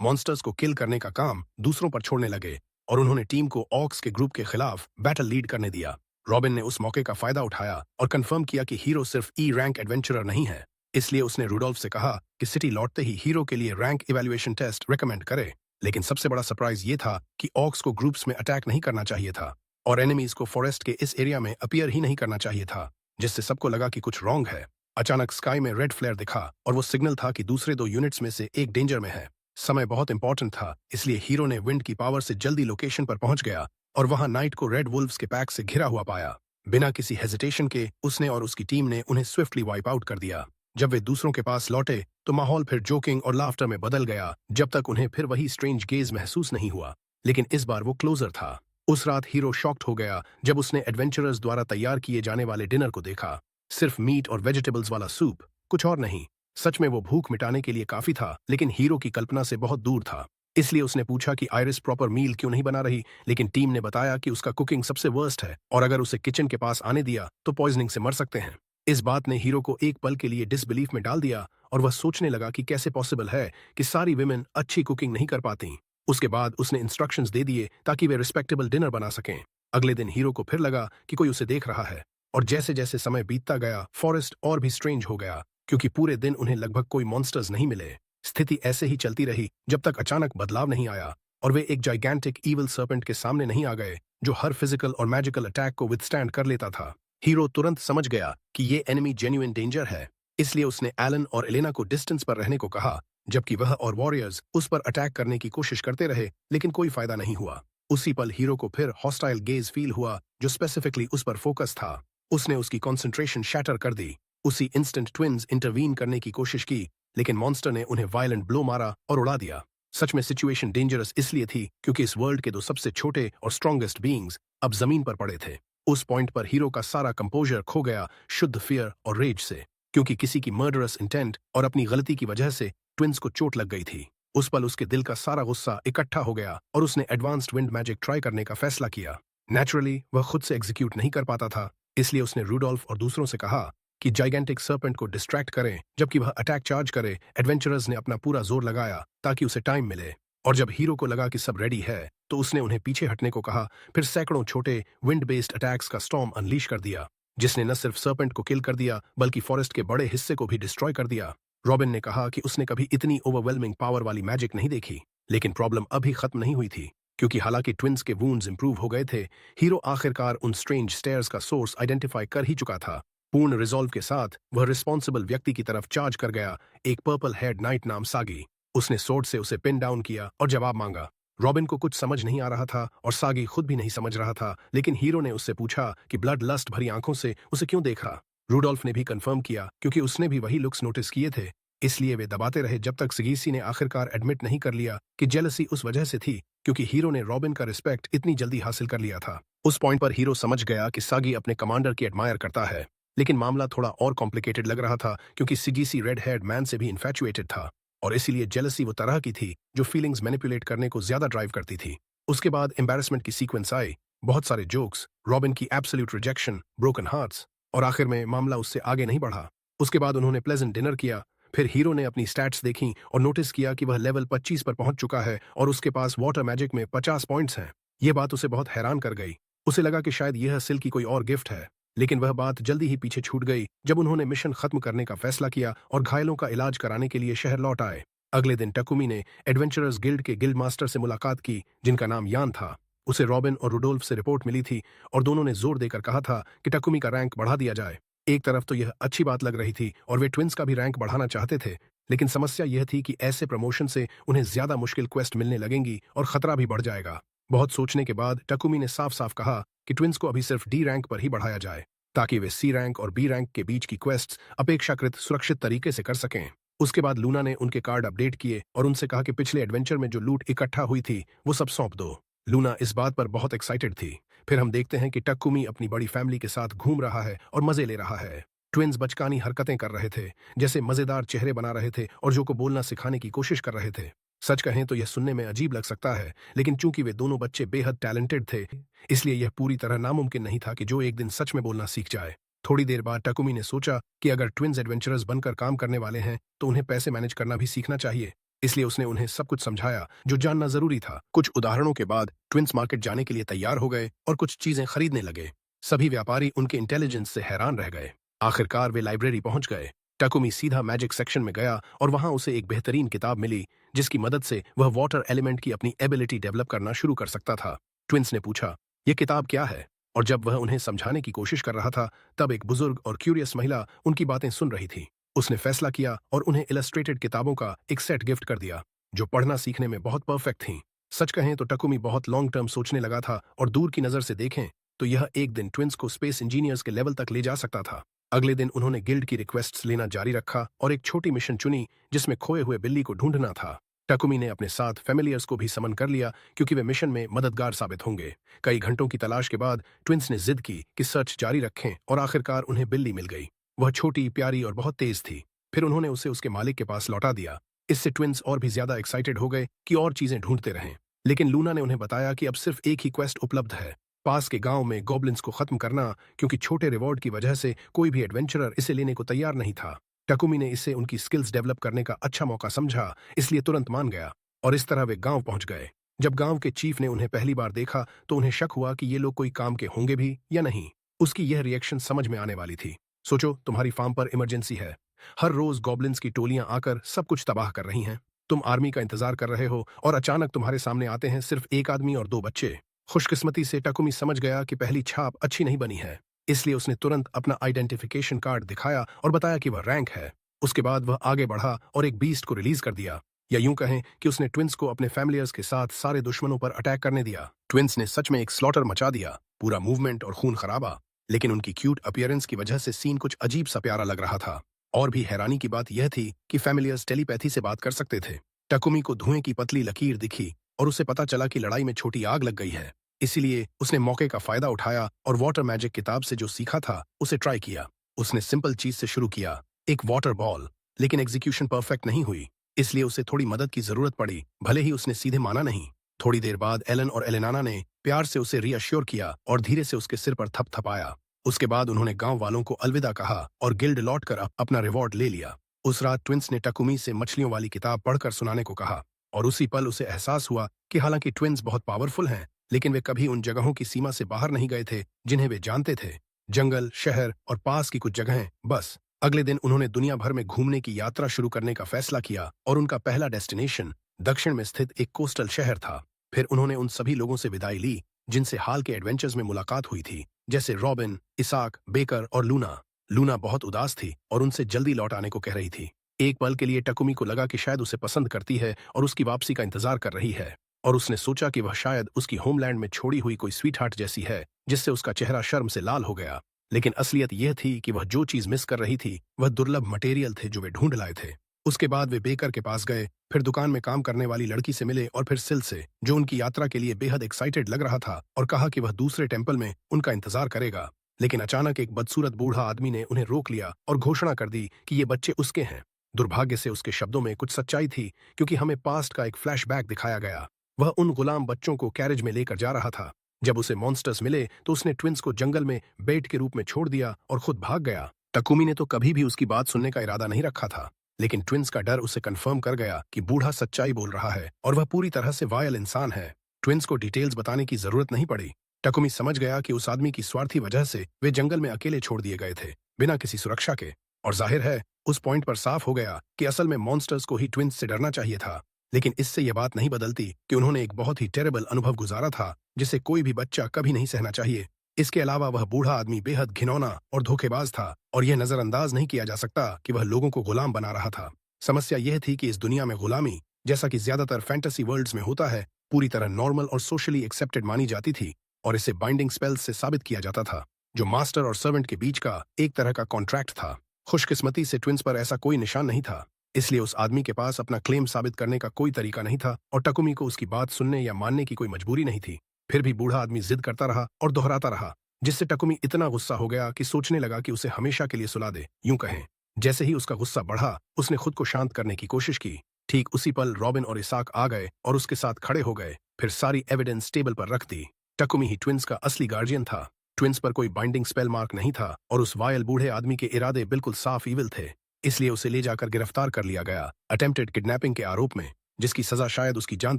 मॉन्स्टर्स को किल करने का काम दूसरों पर छोड़ने लगे और उन्होंने टीम को ऑक्स के ग्रुप के खिलाफ बैटल लीड करने दिया। रॉबिन ने उस मौके का फायदा उठाया और कंफर्म किया कि हीरो सिर्फ ई रैंक एडवेंचरर नहीं है, इसलिए उसने रूडोल्फ से कहा कि सिटी लौटते ही हीरो के लिए रैंक इवैल्यूएशन टेस्ट रेकमेंड करे। लेकिन सबसे बड़ा सरप्राइज ये था कि ऑक्स को ग्रुप्स में अटैक नहीं करना चाहिए था और एनिमीज को फॉरेस्ट के इस एरिया में अपीयर ही नहीं करना चाहिए था, जिससे सबको लगा कि कुछ रॉन्ग है। अचानक स्काई में रेड फ्लेयर दिखा और वो सिग्नल था कि दूसरे 2 यूनिट्स में से एक डेंजर में है। समय बहुत इंपॉर्टेंट था, इसलिए हीरो ने विंड की पावर से जल्दी लोकेशन पर पहुंच गया और वहां नाइट को रेड वुल्व्स के पैक से घिरा हुआ पाया। बिना किसी हेजिटेशन के उसने और उसकी टीम ने उन्हें स्विफ्टली वाइप आउट कर दिया। जब वे दूसरों के पास लौटे तो माहौल फिर जोकिंग और लाफ्टर में बदल गया, जब तक उन्हें फिर वही स्ट्रेंज गेज महसूस नहीं हुआ। लेकिन इस बार वो क्लोजर था। उस रात हीरो शॉक्ड हो गया जब उसने एडवेंचरर्स द्वारा तैयार किए जाने वाले डिनर को देखा। सिर्फ मीट और वेजिटेबल्स वाला सूप, कुछ और नहीं। सच में वो भूख मिटाने के लिए काफी था, लेकिन हीरो की कल्पना से बहुत दूर था। इसलिए उसने पूछा कि आयरिस प्रॉपर मील क्यों नहीं बना रही, लेकिन टीम ने बताया कि उसका कुकिंग सबसे वर्स्ट है और अगर उसे किचन के पास आने दिया तो पॉइजनिंग से मर सकते हैं। इस बात ने हीरो को एक पल के लिए डिसबिलीफ में डाल दिया और वह सोचने लगा कि कैसे पॉसिबल है कि सारी विमेन अच्छी कुकिंग नहीं कर पाती। उसके बाद उसने इंस्ट्रक्शंस दे दिए ताकि वे रिस्पेक्टेबल डिनर बना सकें। अगले दिन हीरो को फिर लगा कि कोई उसे देख रहा है और जैसे जैसे समय बीतता गया फॉरेस्ट और भी स्ट्रेंज हो गया, क्योंकि पूरे दिन उन्हें लगभग कोई मॉन्स्टर्स नहीं मिले। स्थिति ऐसे ही चलती रही जब तक अचानक बदलाव नहीं आया और वे एक जाइगैंटिक ईविल सर्पेंट के सामने नहीं आ गए जो हर फिजिकल और मैजिकल अटैक को विथस्टैंड कर लेता था। हीरो तुरंत समझ गया कि ये एनिमी जेन्युइन डेंजर है, इसलिए उसने एलन और एलेना को डिस्टेंस पर रहने को कहा, जबकि वह और वॉरियर्स उस पर अटैक करने की कोशिश करते रहे, लेकिन कोई फायदा नहीं हुआ। उसी पल हीरो को फिर हॉस्टाइल गेज फील हुआ जो स्पेसिफिकली उस पर फोकस था। उसने उसकी कंसंट्रेशन शैटर कर दी। उसी इंस्टेंट ट्विन्स इंटरवीन करने की कोशिश की, लेकिन मॉन्स्टर ने उन्हें वायलेंट ब्लो मारा और उड़ा दिया। सच में सिचुएशन डेंजरस इसलिए थी क्योंकि इस वर्ल्ड के 2 सबसे छोटे और स्ट्रॉन्गेस्ट बीइंग्स अब जमीन पर पड़े थे। उस पॉइंट पर हीरो का सारा कंपोजर खो गया, शुद्ध फियर और रेज से, क्योंकि किसी की मर्डरस इंटेंट और अपनी गलती की वजह से ट्विन्स को चोट लग गई थी। उस पल उसके दिल का सारा गुस्सा इकट्ठा हो गया और उसने एडवांस्ड विंड मैजिक ट्राई करने का फैसला किया। नेचुरली वह खुद से एग्जीक्यूट नहीं कर पाता था, इसलिए उसने रूडोल्फ और दूसरों से कहा कि जाइगेंटिक सर्पेंट को डिस्ट्रैक्ट करें जबकि वह अटैक चार्ज करे। एडवेंचरर्स ने अपना पूरा जोर लगाया ताकि उसे टाइम मिले, और जब हीरो को लगा कि सब रेडी है तो उसने उन्हें पीछे हटने को कहा। फिर सैकड़ों छोटे विंड बेस्ड अटैक्स का स्टॉर्म अनलीश कर दिया, जिसने न सिर्फ सर्पेंट को किल कर दिया बल्कि फॉरेस्ट के बड़े हिस्से को भी डिस्ट्रॉय कर दिया। रॉबिन ने कहा कि उसने कभी इतनी ओवरवेलमिंग पावर वाली मैजिक नहीं देखी, लेकिन प्रॉब्लम अभी खत्म नहीं हुई थी, क्योंकि हालांकि ट्विन्स के वूंड्स इंप्रूव हो गए थे, हीरो आखिरकार उन स्ट्रेंज स्टेयर्स का सोर्स आइडेंटिफाई कर ही चुका था। पूर्ण रिजॉल्व के साथ वह रिस्पॉन्सिबल व्यक्ति की तरफ चार्ज कर गया, एक पर्पल हेड नाइट नाम सागी। उसने सोर्ड से उसे पिन डाउन किया और जवाब मांगा। रॉबिन को कुछ समझ नहीं आ रहा था और सागी खुद भी नहीं समझ रहा था, लेकिन हीरो ने उससे पूछा कि ब्लड लस्ट भरी आंखों से उसे क्यों देख रहा। रूडोल्फ ने भी कंफर्म किया क्योंकि उसने भी वही लुक्स नोटिस किए थे, इसलिए वे दबाते रहे जब तक सिगीसी ने आखिरकार एडमिट नहीं कर लिया कि जेलसी उस वजह से थी क्योंकि हीरो ने रॉबिन का रिस्पेक्ट इतनी जल्दी हासिल कर लिया था। उस पॉइंट पर हीरो समझ गया कि सागी अपने कमांडर की एडमायर करता है, लेकिन मामला थोड़ा और कॉम्प्लिकेटेड लग रहा था क्योंकि सिगीसी रेड हेड मैन से भी इन्फैचुएटेड था और इसीलिए जेलसी वो तरह की थी जो फीलिंग्स मैनिपुलेट करने को ज्यादा ड्राइव करती थी। उसके बाद एम्बैरेसमेंट की सीक्वेंस आई, बहुत सारे जोक्स, रॉबिन की एब्सोल्यूट रिजेक्शन, ब्रोकन हार्ट्स, और आखिर में मामला उससे आगे नहीं बढ़ा। उसके बाद उन्होंने प्लेजेंट डिनर किया। फिर हीरो ने अपनी स्टैट्स देखी और नोटिस किया कि वह लेवल 25 पर पहुंच चुका है और उसके पास वाटर मैजिक में 50 पॉइंट्स हैं। यह बात उसे बहुत हैरान कर गई। उसे लगा कि शायद यह सिल की कोई और गिफ्ट है, लेकिन वह बात जल्दी ही पीछे छूट गई जब उन्होंने मिशन खत्म करने का फैसला किया और घायलों का इलाज कराने के लिए शहर लौट आए। अगले दिन टकुमी ने एडवेंचरर्स गिल्ड के गिल्ड मास्टर से मुलाकात की, जिनका नाम यान था। उसे रॉबिन और रूडोल्फ से रिपोर्ट मिली थी और दोनों ने जोर देकर कहा था कि टकुमी का रैंक बढ़ा दिया जाए। एक तरफ तो यह अच्छी बात लग रही थी और वे ट्विंस का भी रैंक बढ़ाना चाहते थे, लेकिन समस्या यह थी कि ऐसे प्रमोशन से उन्हें ज्यादा मुश्किल क्वेस्ट मिलने लगेंगी और खतरा भी बढ़ जाएगा। बहुत सोचने के बाद टकुमी ने साफ साफ कहा कि ट्विंस को अभी सिर्फ डी रैंक पर ही बढ़ाया जाए ताकि वे सी रैंक और बी रैंक के बीच की क्वेस्ट्स अपेक्षाकृत सुरक्षित तरीके से कर सकें। उसके बाद लूना ने उनके कार्ड अपडेट किए और उनसे कहा कि पिछले एडवेंचर में जो लूट इकट्ठा हुई थी वो सब सौंप दो। लूना इस बात पर बहुत एक्साइटेड थी। फिर हम देखते हैं कि टकुमी अपनी बड़ी फैमिली के साथ घूम रहा है और मजे ले रहा है। ट्विंस बचकानी हरकतें कर रहे थे, जैसे मजेदार चेहरे बना रहे थे और जो को बोलना सिखाने की कोशिश कर रहे थे। सच कहें तो यह सुनने में अजीब लग सकता है, लेकिन चूंकि वे दोनों बच्चे बेहद टैलेंटेड थे, इसलिए यह पूरी तरह नामुमकिन नहीं था कि जो एक दिन सच में बोलना सीख जाए। थोड़ी देर बाद टकुमी ने सोचा कि अगर ट्विन्स एडवेंचरर्स बनकर काम करने वाले हैं तो उन्हें पैसे मैनेज करना भी सीखना चाहिए। इसलिए उसने उन्हें सब कुछ समझाया जो जानना जरूरी था। कुछ उदाहरणों के बाद ट्विन्स मार्केट जाने के लिए तैयार हो गए और कुछ चीजें खरीदने लगे। सभी व्यापारी उनके इंटेलिजेंस से हैरान रह गए। आखिरकार वे लाइब्रेरी पहुंच गए। टकुमी सीधा मैजिक सेक्शन में गया और वहां उसे एक बेहतरीन किताब मिली जिसकी मदद से वह वाटर एलिमेंट की अपनी एबिलिटी डेवलप करना शुरू कर सकता था। ट्विन्स ने पूछा, यह किताब क्या है? और जब वह उन्हें समझाने की कोशिश कर रहा था तब एक बुजुर्ग और क्यूरियस महिला उनकी बातें सुन रही थी। उसने फैसला किया और उन्हें इलस्ट्रेटेड किताबों का एक सेट गिफ्ट कर दिया जो पढ़ना सीखने में बहुत परफेक्ट थीं। सच कहें तो टकुमी बहुत लॉन्ग टर्म सोचने लगा था और दूर की नजर से देखें तो यह एक दिन ट्विन्स को स्पेस इंजीनियर्स के लेवल तक ले जा सकता था। अगले दिन उन्होंने गिल्ड की रिक्वेस्ट्स लेना जारी रखा और एक छोटी मिशन चुनी जिसमें खोए हुए बिल्ली को ढूंढना था। टकुमी ने अपने साथ फैमिलियर्स को भी समन कर लिया क्योंकि वे मिशन में मददगार साबित होंगे। कई घंटों की तलाश के बाद ट्विन्स ने जिद की कि सर्च जारी रखें और आखिरकार उन्हें बिल्ली मिल गई। वह छोटी, प्यारी और बहुत तेज थी। फिर उन्होंने उसे उसके मालिक के पास लौटा दिया। इससे ट्विन्स और भी ज्यादा एक्साइटेड हो गए कि और चीजें ढूंढते रहें। लेकिन लूना ने उन्हें बताया कि अब सिर्फ एक ही क्वेस्ट उपलब्ध है, पास के गांव में गॉब्लिन्स को खत्म करना, क्योंकि छोटे रिवॉर्ड की वजह से कोई भी एडवेंचरर इसे लेने को तैयार नहीं था। टकुमी ने इसे उनकी स्किल्स डेवलप करने का अच्छा मौका समझा, इसलिए तुरंत मान गया और इस तरह वे गांव पहुंच गए। जब गांव के चीफ ने उन्हें पहली बार देखा तो उन्हें शक हुआ कि ये लोग कोई काम के होंगे भी या नहीं। उसकी यह रिएक्शन समझ में आने वाली थी। सोचो, तुम्हारी फार्म पर इमरजेंसी है। हर रोज गॉब्लिन्स की टोलियां आकर सब कुछ तबाह कर रही हैं। तुम आर्मी का इंतजार कर रहे हो और अचानक तुम्हारे सामने आते हैं सिर्फ एक आदमी और दो बच्चे। खुशकिस्मती से टकुमी समझ गया कि पहली छाप अच्छी नहीं बनी है, इसलिए उसने तुरंत अपना आइडेंटिफिकेशन कार्ड दिखाया और बताया कि वह रैंक है। उसके बाद वह आगे बढ़ा और एक बीस्ट को रिलीज कर दिया, या यूं कहें कि उसने ट्विन्स को अपने फैमिलियर्स के साथ सारे दुश्मनों पर अटैक करने दिया। ट्विन्स ने सच में एक स्लॉटर मचा दिया, पूरा मूवमेंट और खून खराबा, लेकिन उनकी क्यूट अपीयरेंस की वजह से सीन कुछ अजीब सा प्यारा लग रहा था। और भी हैरानी की बात यह थी कि फैमिलियर्स टेलीपैथी से बात कर सकते थे। टकुमी को धुएं की पतली लकीर दिखी और उसे पता चला कि लड़ाई में छोटी आग लग गई है। इसीलिए उसने मौके का फायदा उठाया और वाटर मैजिक किताब से जो सीखा था उसे ट्राई किया। उसने सिंपल चीज से शुरू किया, एक वाटर बॉल, लेकिन एग्जीक्यूशन परफेक्ट नहीं हुई, इसलिए उसे थोड़ी मदद की जरूरत पड़ी, भले ही उसने सीधे माना नहीं। थोड़ी देर बाद एलन और एलेनाना ने प्यार से उसे रीअश्योर किया और धीरे से उसके सिर पर थपथपाया। उसके बाद उन्होंने गांव वालों को अलविदा कहा और गिल्ड लौट कर अपना रिवॉर्ड ले लिया। उस रात ट्विन्स ने टकुमी से मछलियों वाली किताब पढ़कर सुनाने को कहा और उसी पल उसे एहसास हुआ कि हालांकि ट्विन्स बहुत पावरफुल हैं, लेकिन वे कभी उन जगहों की सीमा से बाहर नहीं गए थे जिन्हें वे जानते थे, जंगल, शहर और पास की कुछ जगहें बस। अगले दिन उन्होंने दुनिया भर में घूमने की यात्रा शुरू करने का फैसला किया और उनका पहला डेस्टिनेशन दक्षिण में स्थित एक कोस्टल शहर था। फिर उन्होंने उन सभी लोगों से विदाई ली जिनसे हाल के एडवेंचर्स में मुलाकात हुई थी, जैसे रॉबिन, इसाक, बेकर और लूना। लूना बहुत उदास थी और उनसे जल्दी लौट आने को कह रही थी। एक पल के लिए टकुमी को लगा कि शायद उसे पसंद करती है और उसकी वापसी का इंतजार कर रही है, और उसने सोचा कि वह शायद उसकी होमलैंड में छोड़ी हुई कोई स्वीट हार्ट जैसी है, जिससे उसका चेहरा शर्म से लाल हो गया। लेकिन असलियत यह थी कि वह जो चीज मिस कर रही थी वह दुर्लभ मटेरियल थे जो वे ढूंढ लाए थे। उसके बाद वे बेकर के पास गए, फिर दुकान में काम करने वाली लड़की से मिले और फिर सिल से, जो उनकी यात्रा के लिए बेहद एक्साइटेड लग रहा था, और कहा कि वह दूसरे टेम्पल में उनका इंतजार करेगा। लेकिन अचानक एक बदसूरत बूढ़ा आदमी ने उन्हें रोक लिया और घोषणा कर दी कि ये बच्चे उसके हैं। दुर्भाग्य से उसके शब्दों में कुछ सच्चाई थी, क्योंकि हमें पास्ट का एक फ्लैशबैक दिखाया गया। वह उन गुलाम बच्चों को कैरेज में लेकर जा रहा था। जब उसे मॉन्स्टर्स मिले तो उसने ट्विन्स को जंगल में बेट के रूप में छोड़ दिया और खुद भाग गया। टकुमी ने तो कभी भी उसकी बात सुनने का इरादा नहीं रखा था, लेकिन ट्विन्स का डर उसे कंफर्म कर गया कि बूढ़ा सच्चाई बोल रहा है और वह पूरी तरह से वायल इंसान है। ट्विन्स को डिटेल्स बताने की जरूरत नहीं पड़ी। टकुमी समझ गया कि उस आदमी की स्वार्थी वजह से वे जंगल में अकेले छोड़ दिए गए थे, बिना किसी सुरक्षा के। और जाहिर है उस पॉइंट पर साफ हो गया कि असल में मॉन्स्टर्स को ही ट्विन्स से डरना चाहिए था। लेकिन इससे यह बात नहीं बदलती कि उन्होंने एक बहुत ही टेरेबल अनुभव गुजारा था जिसे कोई भी बच्चा कभी नहीं सहना चाहिए। इसके अलावा वह बूढ़ा आदमी बेहद घिनौना और धोखेबाज था, और यह नजरअंदाज नहीं किया जा सकता कि वह लोगों को गुलाम बना रहा था। समस्या यह थी कि इस दुनिया में गुलामी, जैसा कि ज्यादातर फैंटेसी वर्ल्ड्स में होता है, पूरी तरह नॉर्मल और सोशली एक्सेप्टेड मानी जाती थी, और इसे बाइंडिंग स्पेल्स से साबित किया जाता था, जो मास्टर और सर्वेंट के बीच का एक तरह का कॉन्ट्रैक्ट था। खुशकिस्मती से ट्विन्स पर ऐसा कोई निशान नहीं था, इसलिए उस आदमी के पास अपना क्लेम साबित करने का कोई तरीका नहीं था, और टकुमी को उसकी बात सुनने या मानने की कोई मजबूरी नहीं थी। फिर भी बूढ़ा आदमी जिद करता रहा और दोहराता रहा, जिससे टकुमी इतना गुस्सा हो गया कि सोचने लगा कि उसे हमेशा के लिए सुला दे। यूं कहें, जैसे ही उसका गुस्सा बढ़ा, उसने खुद को शांत करने की कोशिश की। ठीक उसी पल रॉबिन और इसाक आ गए और उसके साथ खड़े हो गए, फिर सारी एविडेंस टेबल पर रख दी। टकुमी ही ट्विंस का असली गार्जियन था। ट्विंस पर कोई बाइंडिंग स्पेल मार्क नहीं था और उस वायल बूढ़े आदमी के इरादे बिल्कुल साफ ईविल थे। इसलिए उसे ले जाकर गिरफ्तार कर लिया गया, अटेम्प्टेड किडनैपिंग के आरोप में, जिसकी सजा शायद उसकी जान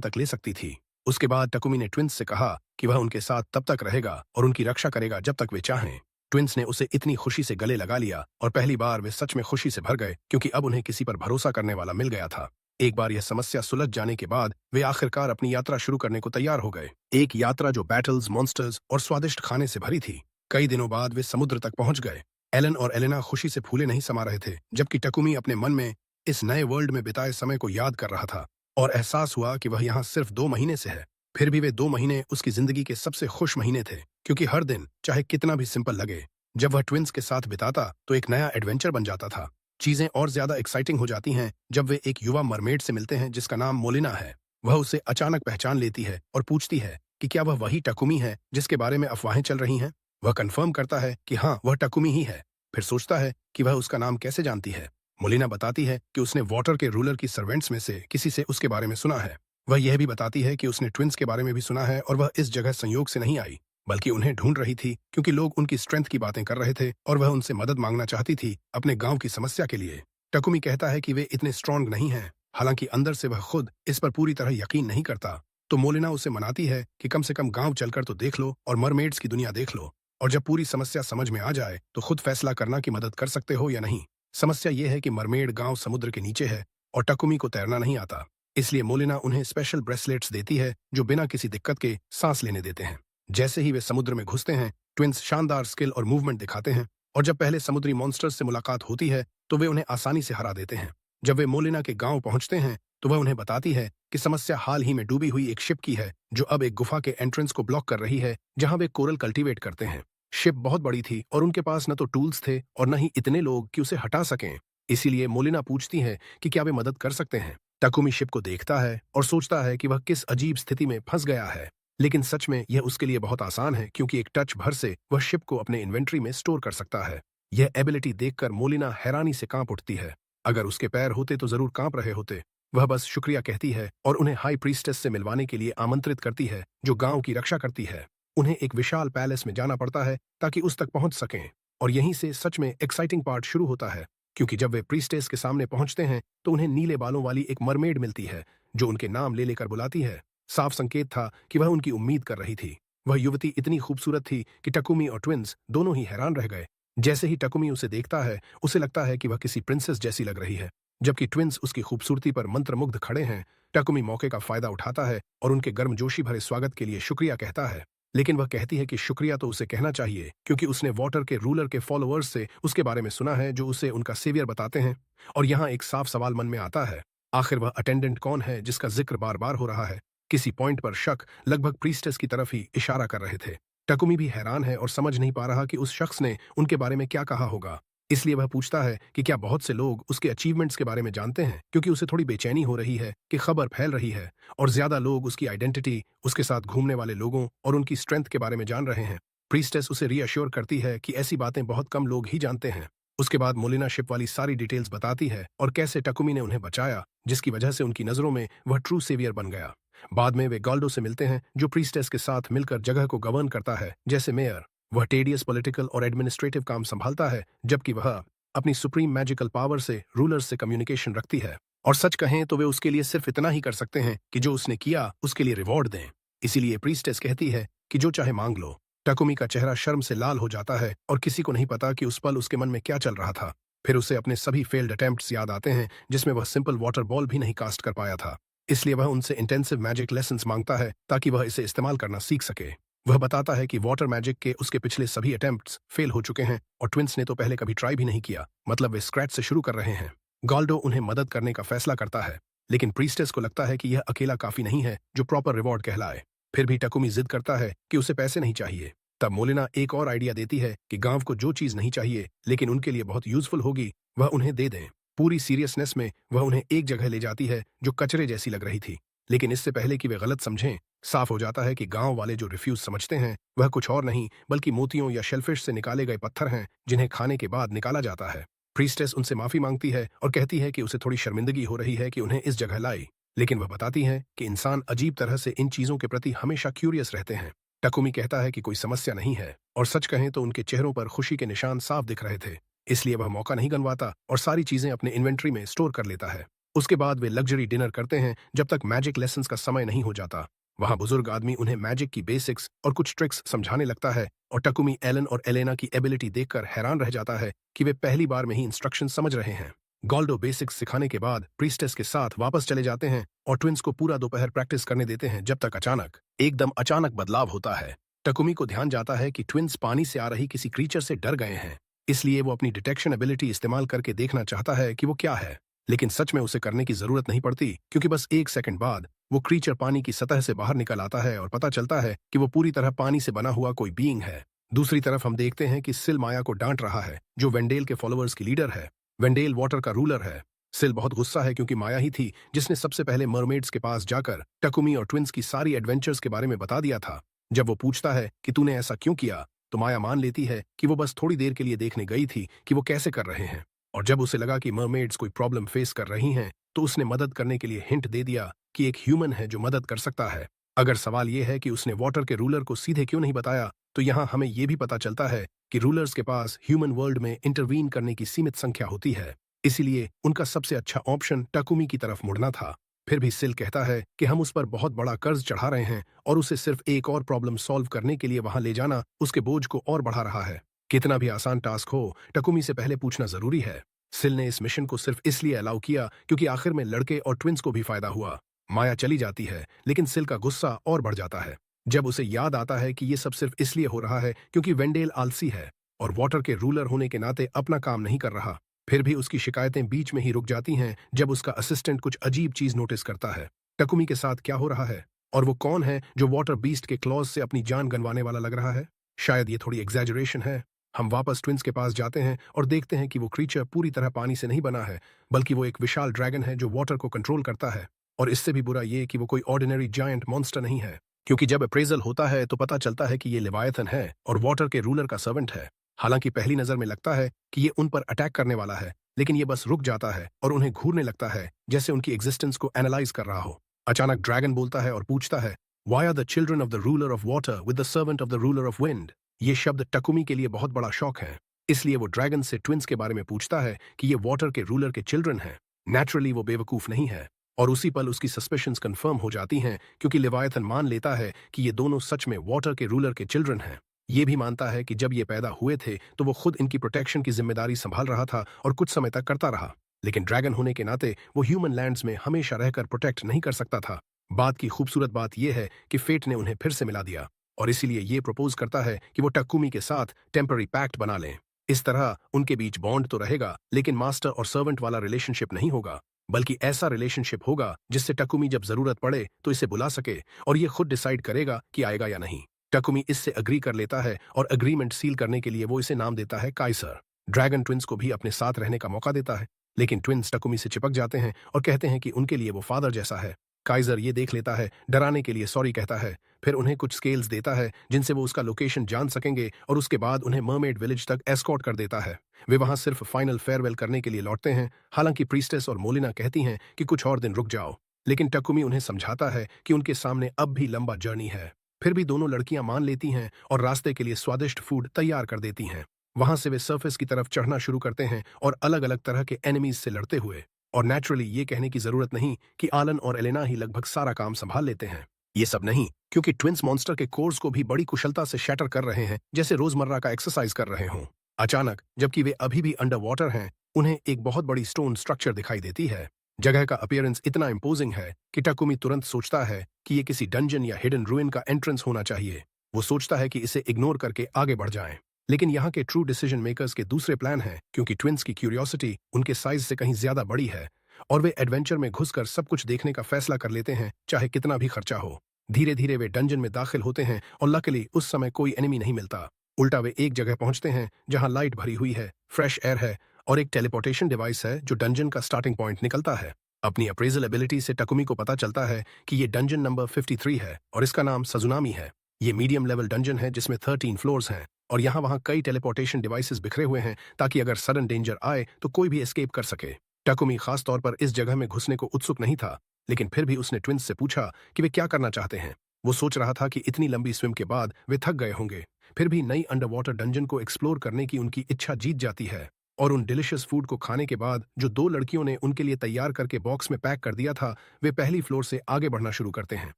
तक ले सकती थी। उसके बाद टकुमी ने ट्विंस से कहा कि वह उनके साथ तब तक रहेगा और उनकी रक्षा करेगा जब तक वे चाहें। ट्विंस ने उसे इतनी खुशी से गले लगा लिया और पहली बार वे सच में खुशी से भर गए, क्योंकि अब उन्हें किसी पर भरोसा करने वाला मिल गया था। एक बार यह समस्या सुलझ जाने के बाद वे आखिरकार अपनी यात्रा शुरू करने को तैयार हो गए। एक यात्रा जो बैटल्स, मॉन्स्टर्स और स्वादिष्ट खाने से भरी थी। कई दिनों बाद वे समुद्र तक पहुंच गए। एलन और एलेना खुशी से फूले नहीं समा रहे थे, जबकि टकुमी अपने मन में इस नए वर्ल्ड में बिताए समय को याद कर रहा था और एहसास हुआ कि वह यहाँ सिर्फ 2 महीने से है। फिर भी वे 2 महीने उसकी जिंदगी के सबसे खुश महीने थे, क्योंकि हर दिन, चाहे कितना भी सिंपल लगे, जब वह ट्विंस के साथ बिताता तो एक नया एडवेंचर बन जाता था। चीजें और ज्यादा एक्साइटिंग हो जाती हैं जब वे एक युवा मरमेड से मिलते हैं जिसका नाम मोलिना है। वह उसे अचानक पहचान लेती है और पूछती है कि क्या वह वही टकुमी है जिसके बारे में अफवाहें चल रही हैं। वह कंफर्म करता है कि हाँ, वह टकुमी ही है। फिर सोचता है कि वह उसका नाम कैसे जानती है। मोलिना बताती है कि उसने वाटर के रूलर की सर्वेंट्स में से किसी से उसके बारे में सुना है। वह यह भी बताती है कि उसने ट्विंस के बारे में भी सुना है और वह इस जगह संयोग से नहीं आई, बल्कि उन्हें ढूंढ रही थी, क्योंकि लोग उनकी स्ट्रेंथ की बातें कर रहे थे और वह उनसे मदद मांगना चाहती थी अपने गांव की समस्या के लिए। टकुमी कहता है कि वे इतने स्ट्रांग नहीं हैं, हालांकि अंदर से वह खुद इस पर पूरी तरह यकीन नहीं करता। तो मोलिना उसे मनाती है कि कम से कम गांव चलकर तो देख लो और मरमेड्स की दुनिया देख लो, और जब पूरी समस्या समझ में आ जाए तो खुद फैसला करना कि मदद कर सकते हो या नहीं। समस्या यह है कि मरमेड गांव समुद्र के नीचे है और टकुमी को तैरना नहीं आता। इसलिए मोलिना उन्हें स्पेशल ब्रेसलेट्स देती है जो बिना किसी दिक्कत के सांस लेने देते हैं। जैसे ही वे समुद्र में घुसते हैं, ट्विंस शानदार स्किल और मूवमेंट दिखाते हैं, और जब पहले समुद्री मॉन्स्टर्स से मुलाकात होती है तो वे उन्हें आसानी से हरा देते हैं। जब वे मोलिना के गांव पहुंचते हैं तो वह उन्हें बताती है कि समस्या हाल ही में डूबी हुई एक शिप की है, जो अब एक गुफा के एंट्रेंस को ब्लॉक कर रही है जहां वे कोरल कल्टीवेट करते हैं। शिप बहुत बड़ी थी और उनके पास न तो टूल्स थे और न ही इतने लोग कि उसे हटा सकें। इसीलिए मोलिना पूछती है कि क्या वे मदद कर सकते हैं। टकुमी शिप को देखता है और सोचता है कि वह किस अजीब स्थिति में फंस गया है, लेकिन सच में यह उसके लिए बहुत आसान है, क्योंकि एक टच भर से वह शिप को अपने इन्वेंट्री में स्टोर कर सकता है। यह एबिलिटी देखकर मोलिना हैरानी से कांप उठती है। अगर उसके पैर होते तो जरूर कांप रहे होते। वह बस शुक्रिया कहती है और उन्हें हाई प्रीस्टेस से मिलवाने के लिए आमंत्रित करती है, जो गांव की रक्षा करती है। उन्हें एक विशाल पैलेस में जाना पड़ता है ताकि उस तक पहुंच सकें, और यहीं से सच में एक्साइटिंग पार्ट शुरू होता है, क्योंकि जब वे प्रीस्टेस के सामने पहुंचते हैं तो उन्हें नीले बालों वाली एक मरमेड मिलती है जो उनके नाम ले लेकर बुलाती है। साफ संकेत था कि वह उनकी उम्मीद कर रही थी। वह युवती इतनी खूबसूरत थी कि टकुमी और ट्विंस दोनों ही हैरान रह गए। जैसे ही टकुमी उसे देखता है, उसे लगता है कि वह किसी प्रिंसेस जैसी लग रही है, जबकि ट्विंस उसकी खूबसूरती पर मंत्रमुग्ध खड़े हैं। टकुमी मौके का फायदा उठाता है और उनके गर्मजोशी भरे स्वागत के लिए शुक्रिया कहता है, लेकिन वह कहती है कि शुक्रिया तो उसे कहना चाहिए, क्योंकि उसने वाटर के रूलर के फॉलोअर्स से उसके बारे में सुना है जो उसे उनका सेवियर बताते हैं। और यहाँ एक साफ सवाल मन में आता है, आखिर वह अटेंडेंट कौन है जिसका जिक्र बार बार हो रहा है। किसी पॉइंट पर शक लगभग प्रीस्टेस की तरफ ही इशारा कर रहे थे। टकुमी भी हैरान है और समझ नहीं पा रहा कि उस शख्स ने उनके बारे में क्या कहा होगा। इसलिए वह पूछता है कि क्या बहुत से लोग उसके अचीवमेंट्स के बारे में जानते हैं, क्योंकि उसे थोड़ी बेचैनी हो रही है कि खबर फैल रही है और ज्यादा लोग उसकी आइडेंटिटी, उसके साथ घूमने वाले लोगों और उनकी स्ट्रेंथ के बारे में जान रहे हैं। प्रीस्टेस उसे रीअश्योर करती है कि ऐसी बातें बहुत कम लोग ही जानते हैं। उसके बाद मोलिना शिप वाली सारी डिटेल्स बताती है और कैसे टकुमी ने उन्हें बचाया, जिसकी वजह से उनकी नजरों में वह ट्रू सेवियर बन गया। बाद में वे गाल्डो से मिलते हैं, जो प्रीस्टेस के साथ मिलकर जगह को गवर्न करता है जैसे मेयर। वह टेडियस पॉलिटिकल और एडमिनिस्ट्रेटिव काम संभालता है, जबकि वह अपनी सुप्रीम मैजिकल पावर से रूलर्स से कम्युनिकेशन रखती है। और सच कहें तो वे उसके लिए सिर्फ इतना ही कर सकते हैं कि जो उसने किया उसके लिए रिवॉर्ड दें। इसीलिए प्रीस्टेस कहती है कि जो चाहे मांग लो। टकुमी का चेहरा शर्म से लाल हो जाता है और किसी को नहीं पता कि उस पल उसके मन में क्या चल रहा था। फिर उसे अपने सभी फेल्ड अटेम्प्ट्स याद आते हैं, जिसमें वह सिंपल वाटर बॉल भी नहीं कास्ट कर पाया था। इसलिए वह उनसे इंटेंसिव मैजिक लेसन्स मांगता है ताकि वह इसे इस्तेमाल करना सीख सके। वह बताता है कि वाटर मैजिक के उसके पिछले सभी अटेम्प्ट्स फेल हो चुके हैं और ट्विंस ने तो पहले कभी ट्राई भी नहीं किया, मतलब वे स्क्रैच से शुरू कर रहे हैं। गाल्डो उन्हें मदद करने का फैसला करता है, लेकिन प्रीस्टेस को लगता है कि यह अकेला काफी नहीं है जो प्रॉपर रिवॉर्ड कहलाए। फिर भी टकुमी जिद करता है कि उसे पैसे नहीं चाहिए। तब मोलिना एक और आइडिया देती है कि गांव को जो चीज नहीं चाहिए लेकिन उनके लिए बहुत यूजफुल होगी, वह उन्हें दे दें। पूरी सीरियसनेस में वह उन्हें एक जगह ले जाती है जो कचरे जैसी लग रही थी, लेकिन इससे पहले कि वे गलत समझें, साफ हो जाता है कि गांव वाले जो रिफ्यूज समझते हैं वह कुछ और नहीं बल्कि मोतियों या शेलफिश से निकाले गए पत्थर हैं, जिन्हें खाने के बाद निकाला जाता है। प्रीस्टेस उनसे माफी मांगती है और कहती है कि उसे थोड़ी शर्मिंदगी हो रही है कि उन्हें इस जगह लाई, लेकिन वह बताती है कि इंसान अजीब तरह से इन चीजों के प्रति हमेशा क्यूरियस रहते हैं। टकुमी कहता है कि कोई समस्या नहीं है, और सच कहें तो उनके चेहरों पर खुशी के निशान साफ दिख रहे थे, इसलिए वह मौका नहीं गंवाता और सारी चीजें अपने इन्वेंट्री में स्टोर कर लेता है। उसके बाद वे लग्जरी डिनर करते हैं जब तक मैजिक लेसन्स का समय नहीं हो जाता। वहां बुजुर्ग आदमी उन्हें मैजिक की बेसिक्स और कुछ ट्रिक्स समझाने लगता है, और टकुमी एलन और एलेना की एबिलिटी देखकर हैरान रह जाता है कि वे पहली बार में ही इंस्ट्रक्शन समझ रहे हैं। गॉल्डो बेसिक्स सिखाने के बाद प्रीस्टेस के साथ वापस चले जाते हैं और ट्विंस को पूरा दोपहर प्रैक्टिस करने देते हैं, जब तक एकदम अचानक बदलाव होता है। टकुमी को ध्यान जाता है कि ट्विंस पानी से आ रही किसी क्रीचर से डर गए हैं, इसलिए वो अपनी डिटेक्शन एबिलिटी इस्तेमाल करके देखना चाहता है कि वो क्या है, लेकिन सच में उसे करने की जरूरत नहीं पड़ती, क्योंकि बस 1 सेकंड बाद वो क्रीचर पानी की सतह से बाहर निकल आता है और पता चलता है कि वो पूरी तरह पानी से बना हुआ कोई बीइंग है। दूसरी तरफ हम देखते हैं कि सिल माया को डांट रहा है, जो वेंडेल के फॉलोअर्स की लीडर है। वेंडेल वाटर का रूलर है। सिल बहुत गुस्सा है क्योंकि माया ही थी जिसने सबसे पहले मरमेड्स के पास जाकर टकुमी और ट्विंस की सारी एडवेंचर्स के बारे में बता दिया था। जब वो पूछता है कि तूने ऐसा क्यों किया, तो माया मान लेती है कि वो बस थोड़ी देर के लिए देखने गई थी कि वो कैसे कर रहे हैं, और जब उसे लगा कि मरमेड्स कोई प्रॉब्लम फेस कर रही हैं, तो उसने मदद करने के लिए हिंट दे दिया कि एक ह्यूमन है जो मदद कर सकता है। अगर सवाल यह है कि उसने वाटर के रूलर को सीधे क्यों नहीं बताया, तो यहाँ हमें यह भी पता चलता है कि रूलर्स के पास ह्यूमन वर्ल्ड में इंटरवीन करने की सीमित संख्या होती है, इसीलिए उनका सबसे अच्छा ऑप्शन टकुमी की तरफ मुड़ना था। फिर भी सिल कहता है कि हम उस पर बहुत बड़ा कर्ज चढ़ा रहे हैं और उसे सिर्फ एक और प्रॉब्लम सॉल्व करने के लिए वहां ले जाना उसके बोझ को और बढ़ा रहा है। कितना भी आसान टास्क हो, टकुमी से पहले पूछना जरूरी है। सिल ने इस मिशन को सिर्फ इसलिए अलाउ किया क्योंकि आखिर में लड़के और ट्विंस को भी फायदा हुआ। माया चली जाती है, लेकिन सिल का गुस्सा और बढ़ जाता है जब उसे याद आता है कि ये सब सिर्फ इसलिए हो रहा है क्योंकि वेंडेल आलसी है और वाटर के रूलर होने के नाते अपना काम नहीं कर रहा। फिर भी उसकी शिकायतें बीच में ही रुक जाती हैं जब उसका असिस्टेंट कुछ अजीब चीज नोटिस करता है। टकुमी के साथ क्या हो रहा है, और वो कौन है जो वाटर बीस्ट के क्लॉज से अपनी जान गंवाने वाला लग रहा है? शायद ये थोड़ी एग्जैजरेशन है। हम वापस ट्विंस के पास जाते हैं और देखते हैं कि वो क्रीचर पूरी तरह पानी से नहीं बना है, बल्कि वो एक विशाल ड्रैगन है जो वाटर को कंट्रोल करता है। और इससे भी बुरा ये कि वो कोई ऑर्डिनरी जायंट मॉन्स्टर नहीं है, क्योंकि जब अप्रेजल होता है तो पता चलता है कि ये लेवायथन है और वाटर के रूलर का सर्वेंट है। हालांकि पहली नजर में लगता है कि ये उन पर अटैक करने वाला है, लेकिन ये बस रुक जाता है और उन्हें घूरने लगता है, जैसे उनकी एग्जिस्टेंस को एनालाइज कर रहा हो। अचानक ड्रैगन बोलता है और पूछता है, why are the children of the ruler of water with the servant of the ruler of wind? ये शब्द टकुमी के लिए बहुत बड़ा शौक है, इसलिए वो ड्रैगन से ट्विंस के बारे में पूछता है कि ये वाटर के रूलर के चिल्ड्रन हैं। नेचुरली वो बेवकूफ नहीं है, और उसी पल उसकी सस्पिशंस कंफर्म हो जाती हैं, क्योंकि लेवायथन मान लेता है कि ये दोनों सच में वाटर के रूलर के चिल्ड्रन हैं। ये भी मानता है कि जब ये पैदा हुए थे तो वो खुद इनकी प्रोटेक्शन की जिम्मेदारी संभाल रहा था और कुछ समय तक करता रहा, लेकिन ड्रैगन होने के नाते वो ह्यूमन लैंड्स में हमेशा रहकर प्रोटेक्ट नहीं कर सकता था। बात की खूबसूरत बात यह है कि फेट ने उन्हें फिर से मिला दिया, और इसीलिए ये प्रपोज करता है कि वो टकुमी के साथ टेम्पररी पैक्ट बना लें। इस तरह उनके बीच बॉन्ड तो रहेगा, लेकिन मास्टर और सर्वेंट वाला रिलेशनशिप नहीं होगा, बल्कि ऐसा रिलेशनशिप होगा जिससे टकुमी जब जरूरत पड़े तो इसे बुला सके और ये खुद डिसाइड करेगा कि आएगा या नहीं। टकुमी इससे अग्री कर लेता है और अग्रीमेंट सील करने के लिए वो इसे नाम देता है काइसर। ड्रैगन ट्विंस को भी अपने साथ रहने का मौका देता है, लेकिन ट्विंस टकुमी से चिपक जाते हैं और कहते हैं कि उनके लिए वो फादर जैसा है। काइजर ये देख लेता है, डराने के लिए सॉरी कहता है, फिर उन्हें कुछ स्केल्स देता है जिनसे वो उसका लोकेशन जान सकेंगे, और उसके बाद उन्हें मरमेड विलेज तक एस्कॉर्ट कर देता है। वे वहां सिर्फ फाइनल फेयरवेल करने के लिए लौटते हैं। हालांकि प्रीस्टेस और मोलिना कहती हैं कि कुछ और दिन रुक जाओ, लेकिन टकुमी उन्हें समझाता है कि उनके सामने अब भी लंबा जर्नी है। फिर भी दोनों लड़कियां मान लेती हैं और रास्ते के लिए स्वादिष्ट फूड तैयार कर देती हैं। वहां से वे सरफेस की तरफ चढ़ना शुरू करते हैं और अलग अलग तरह के एनिमीज से लड़ते हुए। और नेचुरली ये कहने की जरूरत नहीं कि आलन और एलेना ही लगभग सारा काम संभाल लेते हैं। ये सब नहीं, क्योंकि ट्विंस मॉन्स्टर के कोर्स को भी बड़ी कुशलता से शैटर कर रहे हैं, जैसे रोजमर्रा का एक्सरसाइज कर रहे हों। अचानक, जबकि वे अभी भी अंडर वाटर हैं, उन्हें एक बहुत बड़ी स्टोन स्ट्रक्चर दिखाई देती है। जगह का अपीयरेंस इतना इंपोजिंग है कि टकुमी तुरंत सोचता है कि ये किसी डंजन या हिडन रूइन का एंट्रेंस होना चाहिए। वो सोचता है कि इसे इग्नोर करके आगे बढ़ जाएं। लेकिन यहाँ के ट्रू डिसीजन मेकर्स के दूसरे प्लान हैं, क्योंकि ट्विंस की क्यूरियोसिटी उनके साइज से कहीं ज्यादा बड़ी है और वे एडवेंचर में घुसकर सब कुछ देखने का फैसला कर लेते हैं, चाहे कितना भी खर्चा हो। धीरे धीरे वे डंजन में दाखिल होते हैं और लकीली उस समय कोई एनिमी नहीं मिलता। उल्टा वे एक जगह पहुंचते हैं जहां लाइट भरी हुई है, फ्रेश एयर है और एक टेलीपोर्टेशन डिवाइस है जो डंजन का स्टार्टिंग पॉइंट निकलता है। अपनी अप्रेजल एबिलिटी से टकुमी को पता चलता है कि ये डंजन नंबर 53 है और इसका नाम सजुनामी है। ये मीडियम लेवल डंजन है जिसमें 13 फ्लोर्स हैं और यहाँ वहाँ कई टेलीपोर्टेशन डिवाइसेस बिखरे हुए हैं ताकि अगर सडन डेंजर आए तो कोई भी एस्केप कर सके। टकुमी खास तौर पर इस जगह में घुसने को उत्सुक नहीं था, लेकिन फिर भी उसने ट्विंस से पूछा कि वे क्या करना चाहते हैं। वो सोच रहा था कि इतनी लंबी स्विम के बाद वे थक गए होंगे, फिर भी नई अंडर वाटर डंजन को एक्सप्लोर करने की उनकी इच्छा जीत जाती है। और उन डिलिशियस फूड को खाने के बाद जो दो लड़कियों ने उनके लिए तैयार करके बॉक्स में पैक कर दिया था, वे पहली फ्लोर से आगे बढ़ना शुरू करते हैं।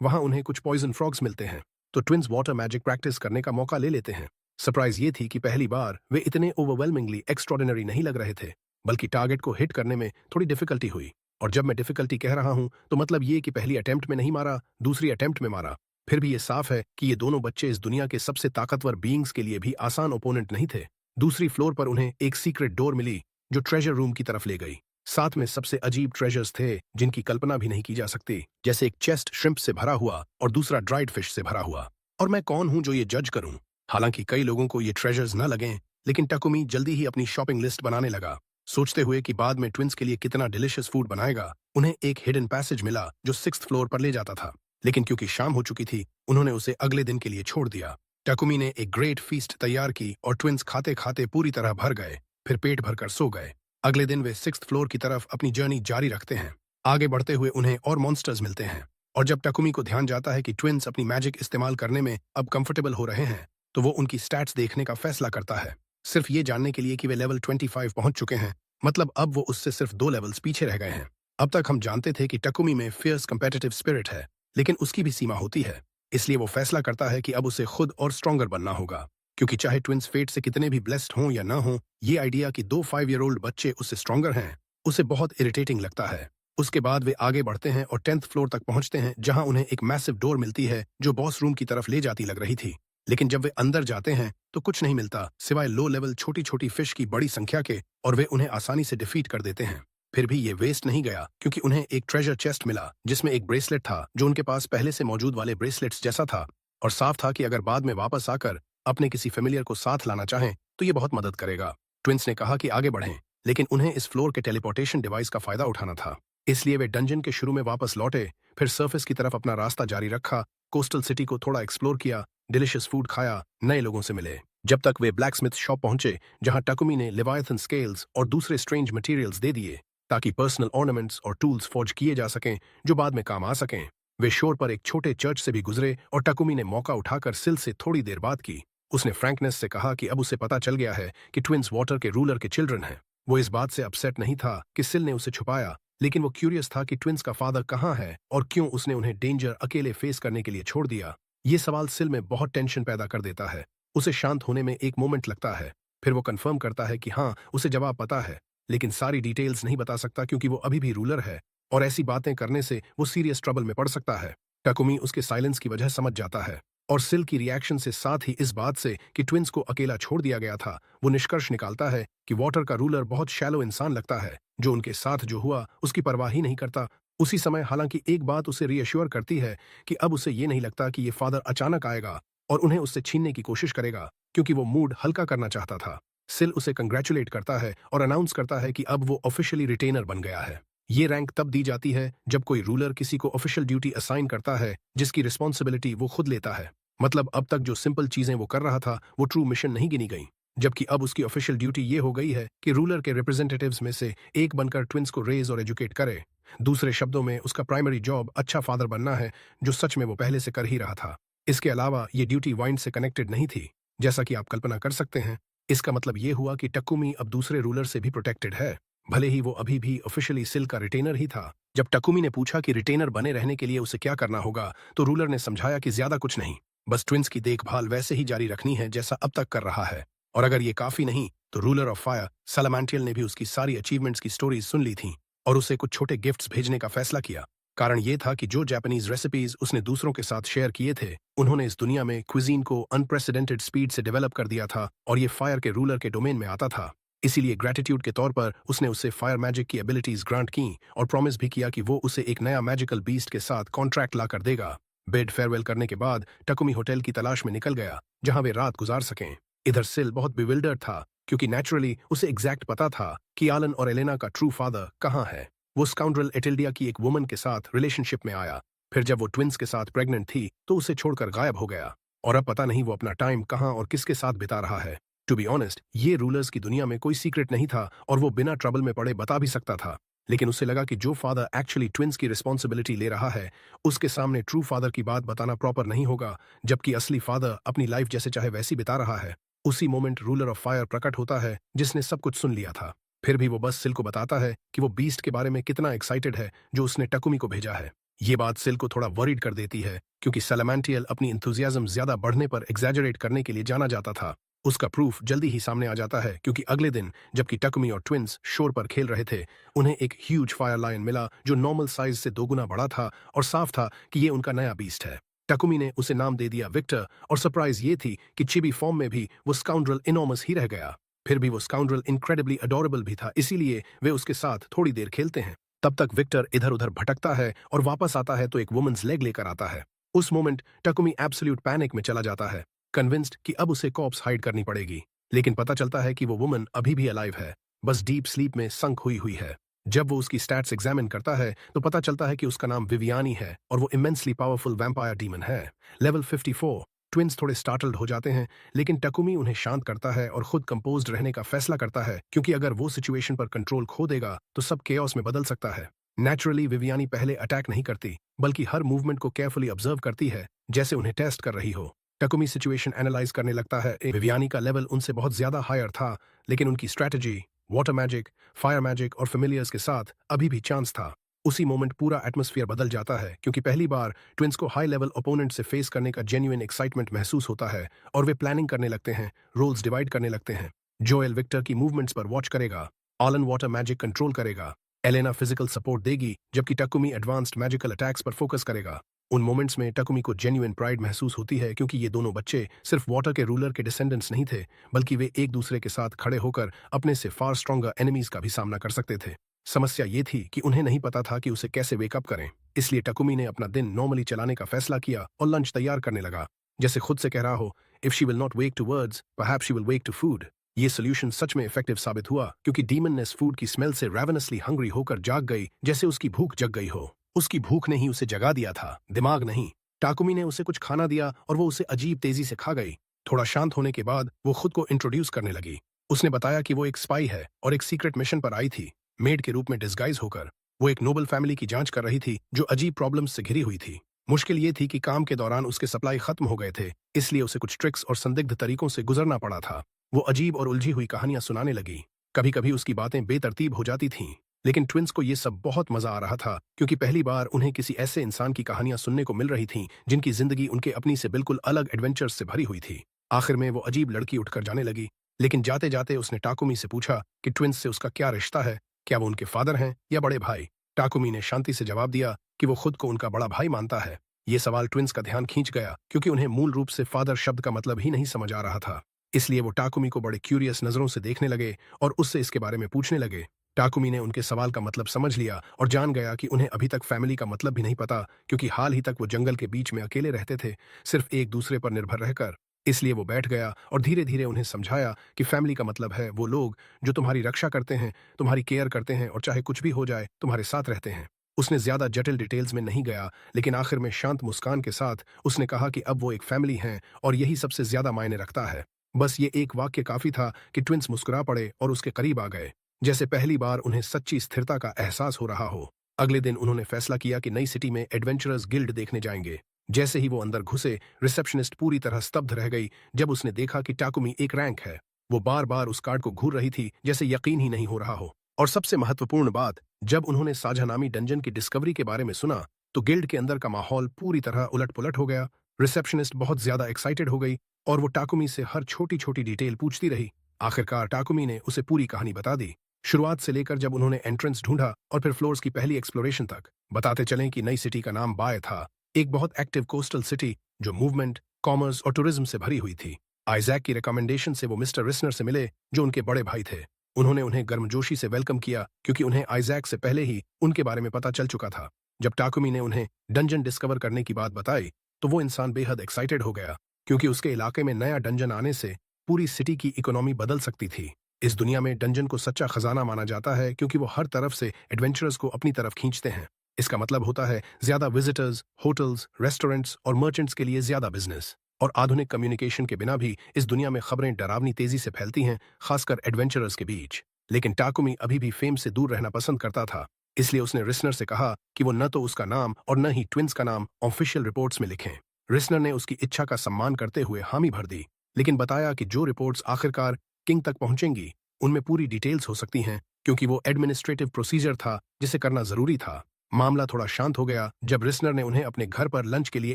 वहां उन्हें कुछ पॉइजन फ्रॉग्स मिलते हैं, तो ट्विंस वाटर मैजिक प्रैक्टिस करने का मौका ले लेते हैं। सरप्राइज ये थी कि पहली बार वे इतने ओवरवेलमिंगली एक्स्ट्रॉर्डिनरी नहीं लग रहे थे, बल्कि टारगेट को हिट करने में थोड़ी डिफिकल्टी हुई। और जब मैं डिफिकल्टी कह रहा हूं तो मतलब ये कि पहली अटेम्प्ट में नहीं मारा, दूसरी अटेम्प्ट में मारा। फिर भी ये साफ है कि ये दोनों बच्चे इस दुनिया के सबसे ताकतवर बीइंग्स के लिए भी आसान ओपोनेंट नहीं थे। दूसरी फ्लोर पर उन्हें एक सीक्रेट डोर मिली जो ट्रेजर रूम की तरफ ले गई। साथ में सबसे अजीब ट्रेजर्स थे जिनकी कल्पना भी नहीं की जा सकती, जैसे एक चेस्ट श्रिम्प से भरा हुआ और दूसरा ड्राइड फिश से भरा हुआ। और मैं कौन हूं जो ये जज करूं? हालांकि कई लोगों को ये ट्रेजर्स न लगें, लेकिन टकुमी जल्दी ही अपनी शॉपिंग लिस्ट बनाने लगा, सोचते हुए कि बाद में ट्विंस के लिए कितना डिलिशियस फूड बनाएगा। उन्हें एक हिडन पैसेज मिला जो 6th फ्लोर पर ले जाता था, लेकिन क्योंकि शाम हो चुकी थी उन्होंने उसे अगले दिन के लिए छोड़ दिया। टकुमी ने एक ग्रेट फीस्ट तैयार की और ट्विंस खाते खाते पूरी तरह भर गए, फिर पेट भरकर सो गए। अगले दिन वे 6th फ्लोर की तरफ अपनी जर्नी जारी रखते हैं। आगे बढ़ते हुए उन्हें और मॉन्स्टर्स मिलते हैं, और जब टकुमी को ध्यान जाता है कि ट्विंस अपनी मैजिक इस्तेमाल करने में अब कंफर्टेबल हो रहे हैं, तो वो उनकी स्टैट्स देखने का फैसला करता है, सिर्फ ये जानने के लिए कि वे लेवल 25 पहुंच चुके हैं। मतलब अब वो उससे सिर्फ 2 लेवल्स पीछे रह गए हैं। अब तक हम जानते थे कि टकुमी में फियर्स कंपेटिटिव स्पिरिट है, लेकिन उसकी भी सीमा होती है। इसलिए वो फैसला करता है कि अब उसे खुद और स्ट्रॉन्गर बनना होगा, क्योंकि चाहे ट्विंस फेट से कितने भी ब्लेस्ड हों या ना हों, ये आइडिया कि 2 5-year-old बच्चे उससे स्ट्रॉन्गर हैं, उसे बहुत इरिटेटिंग लगता है। उसके बाद वे आगे बढ़ते हैं और 10th फ्लोर तक पहुंचते हैं, जहां उन्हें एक मैसिव डोर मिलती है जो बॉस रूम की तरफ ले जाती लग रही थी। लेकिन जब वे अंदर जाते हैं तो कुछ नहीं मिलता सिवाय लो लेवल छोटी छोटी फिश की बड़ी संख्या के, और वे उन्हें आसानी से डिफीट कर देते हैं। फिर भी ये वेस्ट नहीं गया, क्योंकि उन्हें एक ट्रेजर चेस्ट मिला जिसमें एक ब्रेसलेट था जो उनके पास पहले से मौजूद वाले ब्रेसलेट्स जैसा था, और साफ था कि अगर बाद में वापस आकर अपने किसी फेमिलियर को साथ लाना चाहें तो ये बहुत मदद करेगा। ट्विंस ने कहा कि आगे बढ़ें, लेकिन उन्हें इस फ्लोर के टेलीपोर्टेशन डिवाइस का फायदा उठाना था। इसलिए वे डंजन के शुरू में वापस लौटे, फिर सरफेस की तरफ अपना रास्ता जारी रखा, कोस्टल सिटी को थोड़ा एक्सप्लोर किया, डिलिशियस फूड खाया, नए लोगों से मिले, जब तक वे ब्लैकस्मिथ शॉप पहुंचे, जहां टकुमी ने लेवायथन स्केल्स और दूसरे स्ट्रेंज मटेरियल्स दे दिए ताकि पर्सनल ऑर्नामेंट्स और टूल्स फॉर्ज किए जा सकें जो बाद में काम आ सकें। वे शोर पर एक छोटे चर्च से भी गुजरे और टकुमी ने मौका उठाकर सिल से थोड़ी देर बात की। उसने फ्रैंकनेस से कहा कि अब उसे पता चल गया है कि ट्विंस वाटर के रूलर के चिल्ड्रन हैं। वो इस बात से अपसेट नहीं था कि सिल ने उसे छुपाया, लेकिन वो क्यूरियस था कि ट्विंस का फादर कहाँ है और क्यों उसने उन्हें डेंजर अकेले फेस करने के लिए छोड़ दिया। ये सवाल सिल में बहुत टेंशन पैदा कर देता है। उसे शांत होने में एक मोमेंट लगता है, फिर वो कंफर्म करता है कि हाँ, उसे जवाब पता है, लेकिन सारी डिटेल्स नहीं बता सकता क्योंकि वो अभी भी रूलर है और ऐसी बातें करने से वो सीरियस ट्रबल में पड़ सकता है। टकुमी उसके साइलेंस की वजह समझ जाता है, और सिल की रिएक्शन से साथ ही इस बात से कि ट्विंस को अकेला छोड़ दिया गया था, वो निष्कर्ष निकालता है कि वाटर का रूलर बहुत शैलो इंसान लगता है जो उनके साथ जो हुआ उसकी परवाह ही नहीं करता। उसी समय हालांकि एक बात उसे रीअश्योर करती है कि अब उसे ये नहीं लगता कि ये फादर अचानक आएगा और उन्हें उससे छीनने की कोशिश करेगा, क्योंकि वो मूड हल्का करना चाहता था। सिल उसे कंग्रेचुलेट करता है और अनाउंस करता है कि अब वो ऑफिशियली रिटेनर बन गया है। ये रैंक तब दी जाती है जब कोई रूलर किसी को ऑफिशियल ड्यूटी असाइन करता है जिसकी रिस्पॉन्सिबिलिटी वो खुद लेता है। मतलब अब तक जो सिंपल चीजें वो कर रहा था वो ट्रू मिशन नहीं गिनी गई, जबकि अब उसकी ऑफिशियल ड्यूटी ये हो गई है कि रूलर के रिप्रेजेंटेटिव्स में से एक बनकर ट्विंस को रेज और एजुकेट करे। दूसरे शब्दों में उसका प्राइमरी जॉब अच्छा फादर बनना है, जो सच में वो पहले से कर ही रहा था। इसके अलावा ये ड्यूटी वाइंड से कनेक्टेड नहीं थी, जैसा कि आप कल्पना कर सकते हैं। इसका मतलब ये हुआ कि टकुमी अब दूसरे रूलर से भी प्रोटेक्टेड है, भले ही वो अभी भी ऑफिशियली सिल का रिटेनर ही था। जब टकुमी ने पूछा कि रिटेनर बने रहने के लिए उसे क्या करना होगा, तो रूलर ने समझाया कि ज्यादा कुछ नहीं, बस ट्विंस की देखभाल वैसे ही जारी रखनी है जैसा अब तक कर रहा है। और अगर ये काफी नहीं तो रूलर ऑफ फायर सलामांटियल ने भी उसकी सारी अचीवमेंट्स की स्टोरीज सुन ली थी और उसे कुछ छोटे गिफ्ट्स भेजने का फैसला किया। कारण ये था कि जो जापानीज रेसिपीज उसने दूसरों के साथ शेयर किए थे, उन्होंने इस दुनिया में क्विजीन को अनप्रेसिडेंटेड स्पीड से डेवलप कर दिया था और ये फायर के रूलर के डोमेन में आता था। इसीलिए ग्रेटिट्यूड के तौर पर उसने उससे फायर मैजिक की एबिलिटीज ग्रांट की और प्रॉमिस भी किया कि वो उसे एक नया मैजिकल बीस्ट के साथ कॉन्ट्रैक्ट ला कर देगा। बेड फेयरवेल करने के बाद टकुमी होटल की तलाश में निकल गया जहां वे रात गुजार सकें। इधर सिल बहुत बिविल्डर था, क्योंकि नेचुरली उसे एग्जैक्ट पता था कि आलन और एलेना का ट्रू फादर कहाँ है। वो स्काउंड्रल एटिल्डिया की एक वुमन के साथ रिलेशनशिप में आया, फिर जब वो ट्विंस के साथ प्रेग्नेंट थी तो उसे छोड़कर गायब हो गया। और अब पता नहीं वो अपना टाइम कहाँ और किसके साथ बिता रहा है। टू बी ऑनेस्ट, ये रूलर्स की दुनिया में कोई सीक्रेट नहीं था और वो बिना ट्रबल में पड़े बता भी सकता था। लेकिन उसे लगा कि जो फादर एक्चुअली ट्विंस की रिस्पॉन्सिबिलिटी ले रहा है, उसके सामने ट्रू फादर की बात बताना प्रॉपर नहीं होगा, जबकि असली फादर अपनी लाइफ जैसे चाहे वैसी बिता रहा है। उसी मोमेंट रूलर ऑफ फायर प्रकट होता है, जिसने सब कुछ सुन लिया था। फिर भी वो बस सिल को बताता है कि वो बीस्ट के बारे में कितना एक्साइटेड है जो उसने टकुमी को भेजा है। ये बात सिल को थोड़ा वरीड कर देती है, क्योंकि सैलामेंटियल अपनी इंथुजियाज्म ज्यादा बढ़ने पर एग्जैजरेट करने के लिए जाना जाता था। उसका प्रूफ जल्दी ही सामने आ जाता है, क्योंकि अगले दिन जबकि टकुमी और ट्विंस शोर पर खेल रहे थे, उन्हें एक ह्यूज फायर लायन मिला जो नॉर्मल साइज से 2 गुना बड़ा था और साफ था कि ये उनका नया बीस्ट है। टकुमी ने उसे नाम दे दिया विक्टर, और सरप्राइज ये थी कि चिबी फॉर्म में भी वो स्काउंड्रल इनॉर्मस ही रह गया। फिर भी वो स्काउंड्रल इनक्रेडिबली अडोरेबल भी था, इसीलिए वे उसके साथ थोड़ी देर खेलते हैं। तब तक विक्टर इधर उधर भटकता है और वापस आता है तो एक वुमेन्स लेग लेकर आता है। उस मोमेंट टकुमी एब्सोल्यूट पैनिक में चला जाता है, कन्विंस्ड कि अब उसे कॉप्स हाइड करनी पड़ेगी। लेकिन पता चलता है कि वो वुमन अभी भी अलाइव है, बस डीप स्लीप में संक हुई हुई है। जब वो उसकी स्टैट्स एग्जामिन करता है तो पता चलता है कि उसका नाम विवियानी है और वो इमेंसली पावरफुल वैम्पायर डीमन है, लेवल 54। ट्विंस थोड़े स्टार्टल्ड हो जाते हैं, लेकिन टकुमी उन्हें शांत करता है और खुद कंपोज्ड रहने का फैसला करता है, क्योंकि अगर वो सिचुएशन पर कंट्रोल खो देगा तो सब केओस में बदल सकता है। नेचुरली विवियानी पहले अटैक नहीं करती, बल्कि हर मूवमेंट को केयरफुली ऑब्जर्व करती है, जैसे उन्हें टेस्ट कर रही हो। टकुमी सिचुएशन एनालाइज करने लगता है। विवियानी का लेवल उनसे बहुत ज्यादा हायर था, लेकिन उनकी strategy, water magic, fire magic और फेमिलियर्स के साथ अभी भी चांस था। उसी मोमेंट पूरा एटमॉस्फेयर बदल जाता है, क्योंकि पहली बार ट्विंस को हाई लेवल ओपोनेंट से फेस करने का जेन्युइन एक्साइटमेंट महसूस होता है और वे प्लानिंग करने लगते हैं, रोल्स डिवाइड करने लगते हैं। जोएल विक्टर की मूवमेंट्स पर वॉच करेगा, ऑलन वाटर मैजिक कंट्रोल करेगा, एलेना फिजिकल सपोर्ट देगी, जबकि टकुमी एडवांस्ड मैजिकल अटैक्स पर फोकस करेगा। उन मोमेंट्स में टकुमी को जेन्युइन प्राइड महसूस होती है, क्योंकि ये दोनों बच्चे सिर्फ वाटर के रूलर के डिसेंडेंट्स नहीं थे, बल्कि वे एक दूसरे के साथ खड़े होकर अपने से फार स्ट्रॉन्गर एनिमीज का भी सामना कर सकते थे। समस्या ये थी कि उन्हें नहीं पता था कि उसे कैसे वेकअप करें, इसलिए टकुमी ने अपना दिन नॉर्मली चलाने का फैसला किया और लंच तैयार करने लगा, जैसे खुद से कह रहा हो, if she will not wake to words, perhaps she will wake to food. ये सोल्यूशन सच में इफेक्टिव साबित हुआ, क्योंकि डीमननेस फूड की स्मेल से रेवनसली हंग्री होकर जाग गई, जैसे उसकी भूख जग गई हो। उसकी भूख ने ही उसे जगा दिया था, दिमाग नहीं। टाकुमी ने उसे कुछ खाना दिया और वो उसे अजीब तेजी से खा गई। थोड़ा शांत होने के बाद वो खुद को इंट्रोड्यूस करने लगी। उसने बताया कि वो एक स्पाई है और एक सीक्रेट मिशन पर आई थी, मेड के रूप में डिस्गाइज होकर। वो एक नोबल फैमिली की जांच कर रही थी जो अजीब प्रॉब्लम्स से घिरी हुई थी। मुश्किल ये थी कि काम के दौरान उसके सप्लाई खत्म हो गए थे, इसलिए उसे कुछ ट्रिक्स और संदिग्ध तरीकों से गुजरना पड़ा था। वो अजीब और उलझी हुई कहानियां सुनाने लगी। कभी कभी उसकी बातें बेतरतीब हो जाती थीं, लेकिन ट्विंस को ये सब बहुत मजा आ रहा था, क्योंकि पहली बार उन्हें किसी ऐसे इंसान की कहानियां सुनने को मिल रही थीं जिनकी जिंदगी उनके अपनी से बिल्कुल अलग एडवेंचर्स से भरी हुई थी। आखिर में वो अजीब लड़की उठकर जाने लगी, लेकिन जाते जाते उसने टाकुमी से पूछा कि ट्विंस से उसका क्या रिश्ता है, क्या वो उनके फादर हैं या बड़े भाई। टाकुमी ने शांति से जवाब दिया कि वो खुद को उनका बड़ा भाई मानता है। ये सवाल ट्विंस का ध्यान खींच गया, क्योंकि उन्हें मूल रूप से फादर शब्द का मतलब ही नहीं समझ आ रहा था। इसलिए वो टाकुमी को बड़े क्यूरियस नजरों से देखने लगे और उससे इसके बारे में पूछने लगे। टाकुमी ने उनके सवाल का मतलब समझ लिया और जान गया कि उन्हें अभी तक फैमिली का मतलब भी नहीं पता, क्योंकि हाल ही तक वो जंगल के बीच में अकेले रहते थे, सिर्फ एक दूसरे पर निर्भर रहकर। इसलिए वो बैठ गया और धीरे धीरे उन्हें समझाया कि फैमिली का मतलब है वो लोग जो तुम्हारी रक्षा करते हैं, तुम्हारी केयर करते हैं और चाहे कुछ भी हो जाए तुम्हारे साथ रहते हैं। उसने ज्यादा जटिल डिटेल्स में नहीं गया, लेकिन आखिर में शांत मुस्कान के साथ उसने कहा कि अब वो एक फैमिली हैं और यही सबसे ज्यादा मायने रखता है। बस ये एक वाक्य काफी था कि ट्विंस मुस्कुरा पड़े और उसके करीब आ गए, जैसे पहली बार उन्हें सच्ची स्थिरता का एहसास हो रहा हो। अगले दिन उन्होंने फैसला किया कि नई सिटी में एडवेंचरर्स गिल्ड देखने जाएंगे। जैसे ही वो अंदर घुसे, रिसेप्शनिस्ट पूरी तरह स्तब्ध रह गई जब उसने देखा कि टाकुमी एक रैंक है। वो बार बार उस कार्ड को घूर रही थी, जैसे यकीन ही नहीं हो रहा हो। और सबसे महत्वपूर्ण बात, जब उन्होंने साझा नामी डंजन की डिस्कवरी के बारे में सुना, तो गिल्ड के अंदर का माहौल पूरी तरह उलट पुलट हो गया। रिसेप्शनिस्ट बहुत ज्यादा एक्साइटेड हो गई और वो टाकुमी से हर छोटी छोटी डिटेल पूछती रही। आखिरकार टाकुमी ने उसे पूरी कहानी बता दी, शुरुआत से लेकर जब उन्होंने एंट्रेंस ढूंढा और फिर फ्लोर्स की पहली एक्सप्लोरेशन तक। बताते चलें कि नई सिटी का नाम बाय था, एक बहुत एक्टिव कोस्टल सिटी जो मूवमेंट, कॉमर्स और टूरिज्म से भरी हुई थी। आइजैक की रिकमेंडेशन से वो मिस्टर रिस्नर से मिले, जो उनके बड़े भाई थे। उन्होंने उन्हें गर्मजोशी से वेलकम किया, क्योंकि उन्हें आइजैक से पहले ही उनके बारे में पता चल चुका था। जब टाकुमी ने उन्हें डंजन डिस्कवर करने की बात बताई, तो वो इंसान बेहद एक्साइटेड हो गया, क्योंकि उसके इलाके में नया डंजन आने से पूरी सिटी की इकोनॉमी बदल सकती थी। इस दुनिया में डंजन को सच्चा खजाना माना जाता है, क्योंकि वो हर तरफ से एडवेंचरर्स को अपनी तरफ खींचते हैं। इसका मतलब होता है ज्यादा विजिटर्स, होटल्स, रेस्टोरेंट्स और मर्चेंट्स के लिए ज्यादा बिजनेस। और आधुनिक कम्युनिकेशन के बिना भी इस दुनिया में खबरें डरावनी तेजी से फैलती हैं, खासकर एडवेंचरर्स के बीच। लेकिन टाकुमी अभी भी फेम से दूर रहना पसंद करता था, इसलिए उसने रिस्नर से कहा कि वो न तो उसका नाम और न ही ट्विंस का नाम ऑफिशियल रिपोर्ट्स में लिखें। रिस्नर ने उसकी इच्छा का सम्मान करते हुए हामी भर दी, लेकिन बताया कि जो रिपोर्ट्स आखिरकार किंग तक पहुंचेंगी उनमें पूरी डिटेल्स हो सकती हैं, क्योंकि वो एडमिनिस्ट्रेटिव प्रोसीजर था जिसे करना जरूरी था। मामला थोड़ा शांत हो गया जब रिस्नर ने उन्हें अपने घर पर लंच के लिए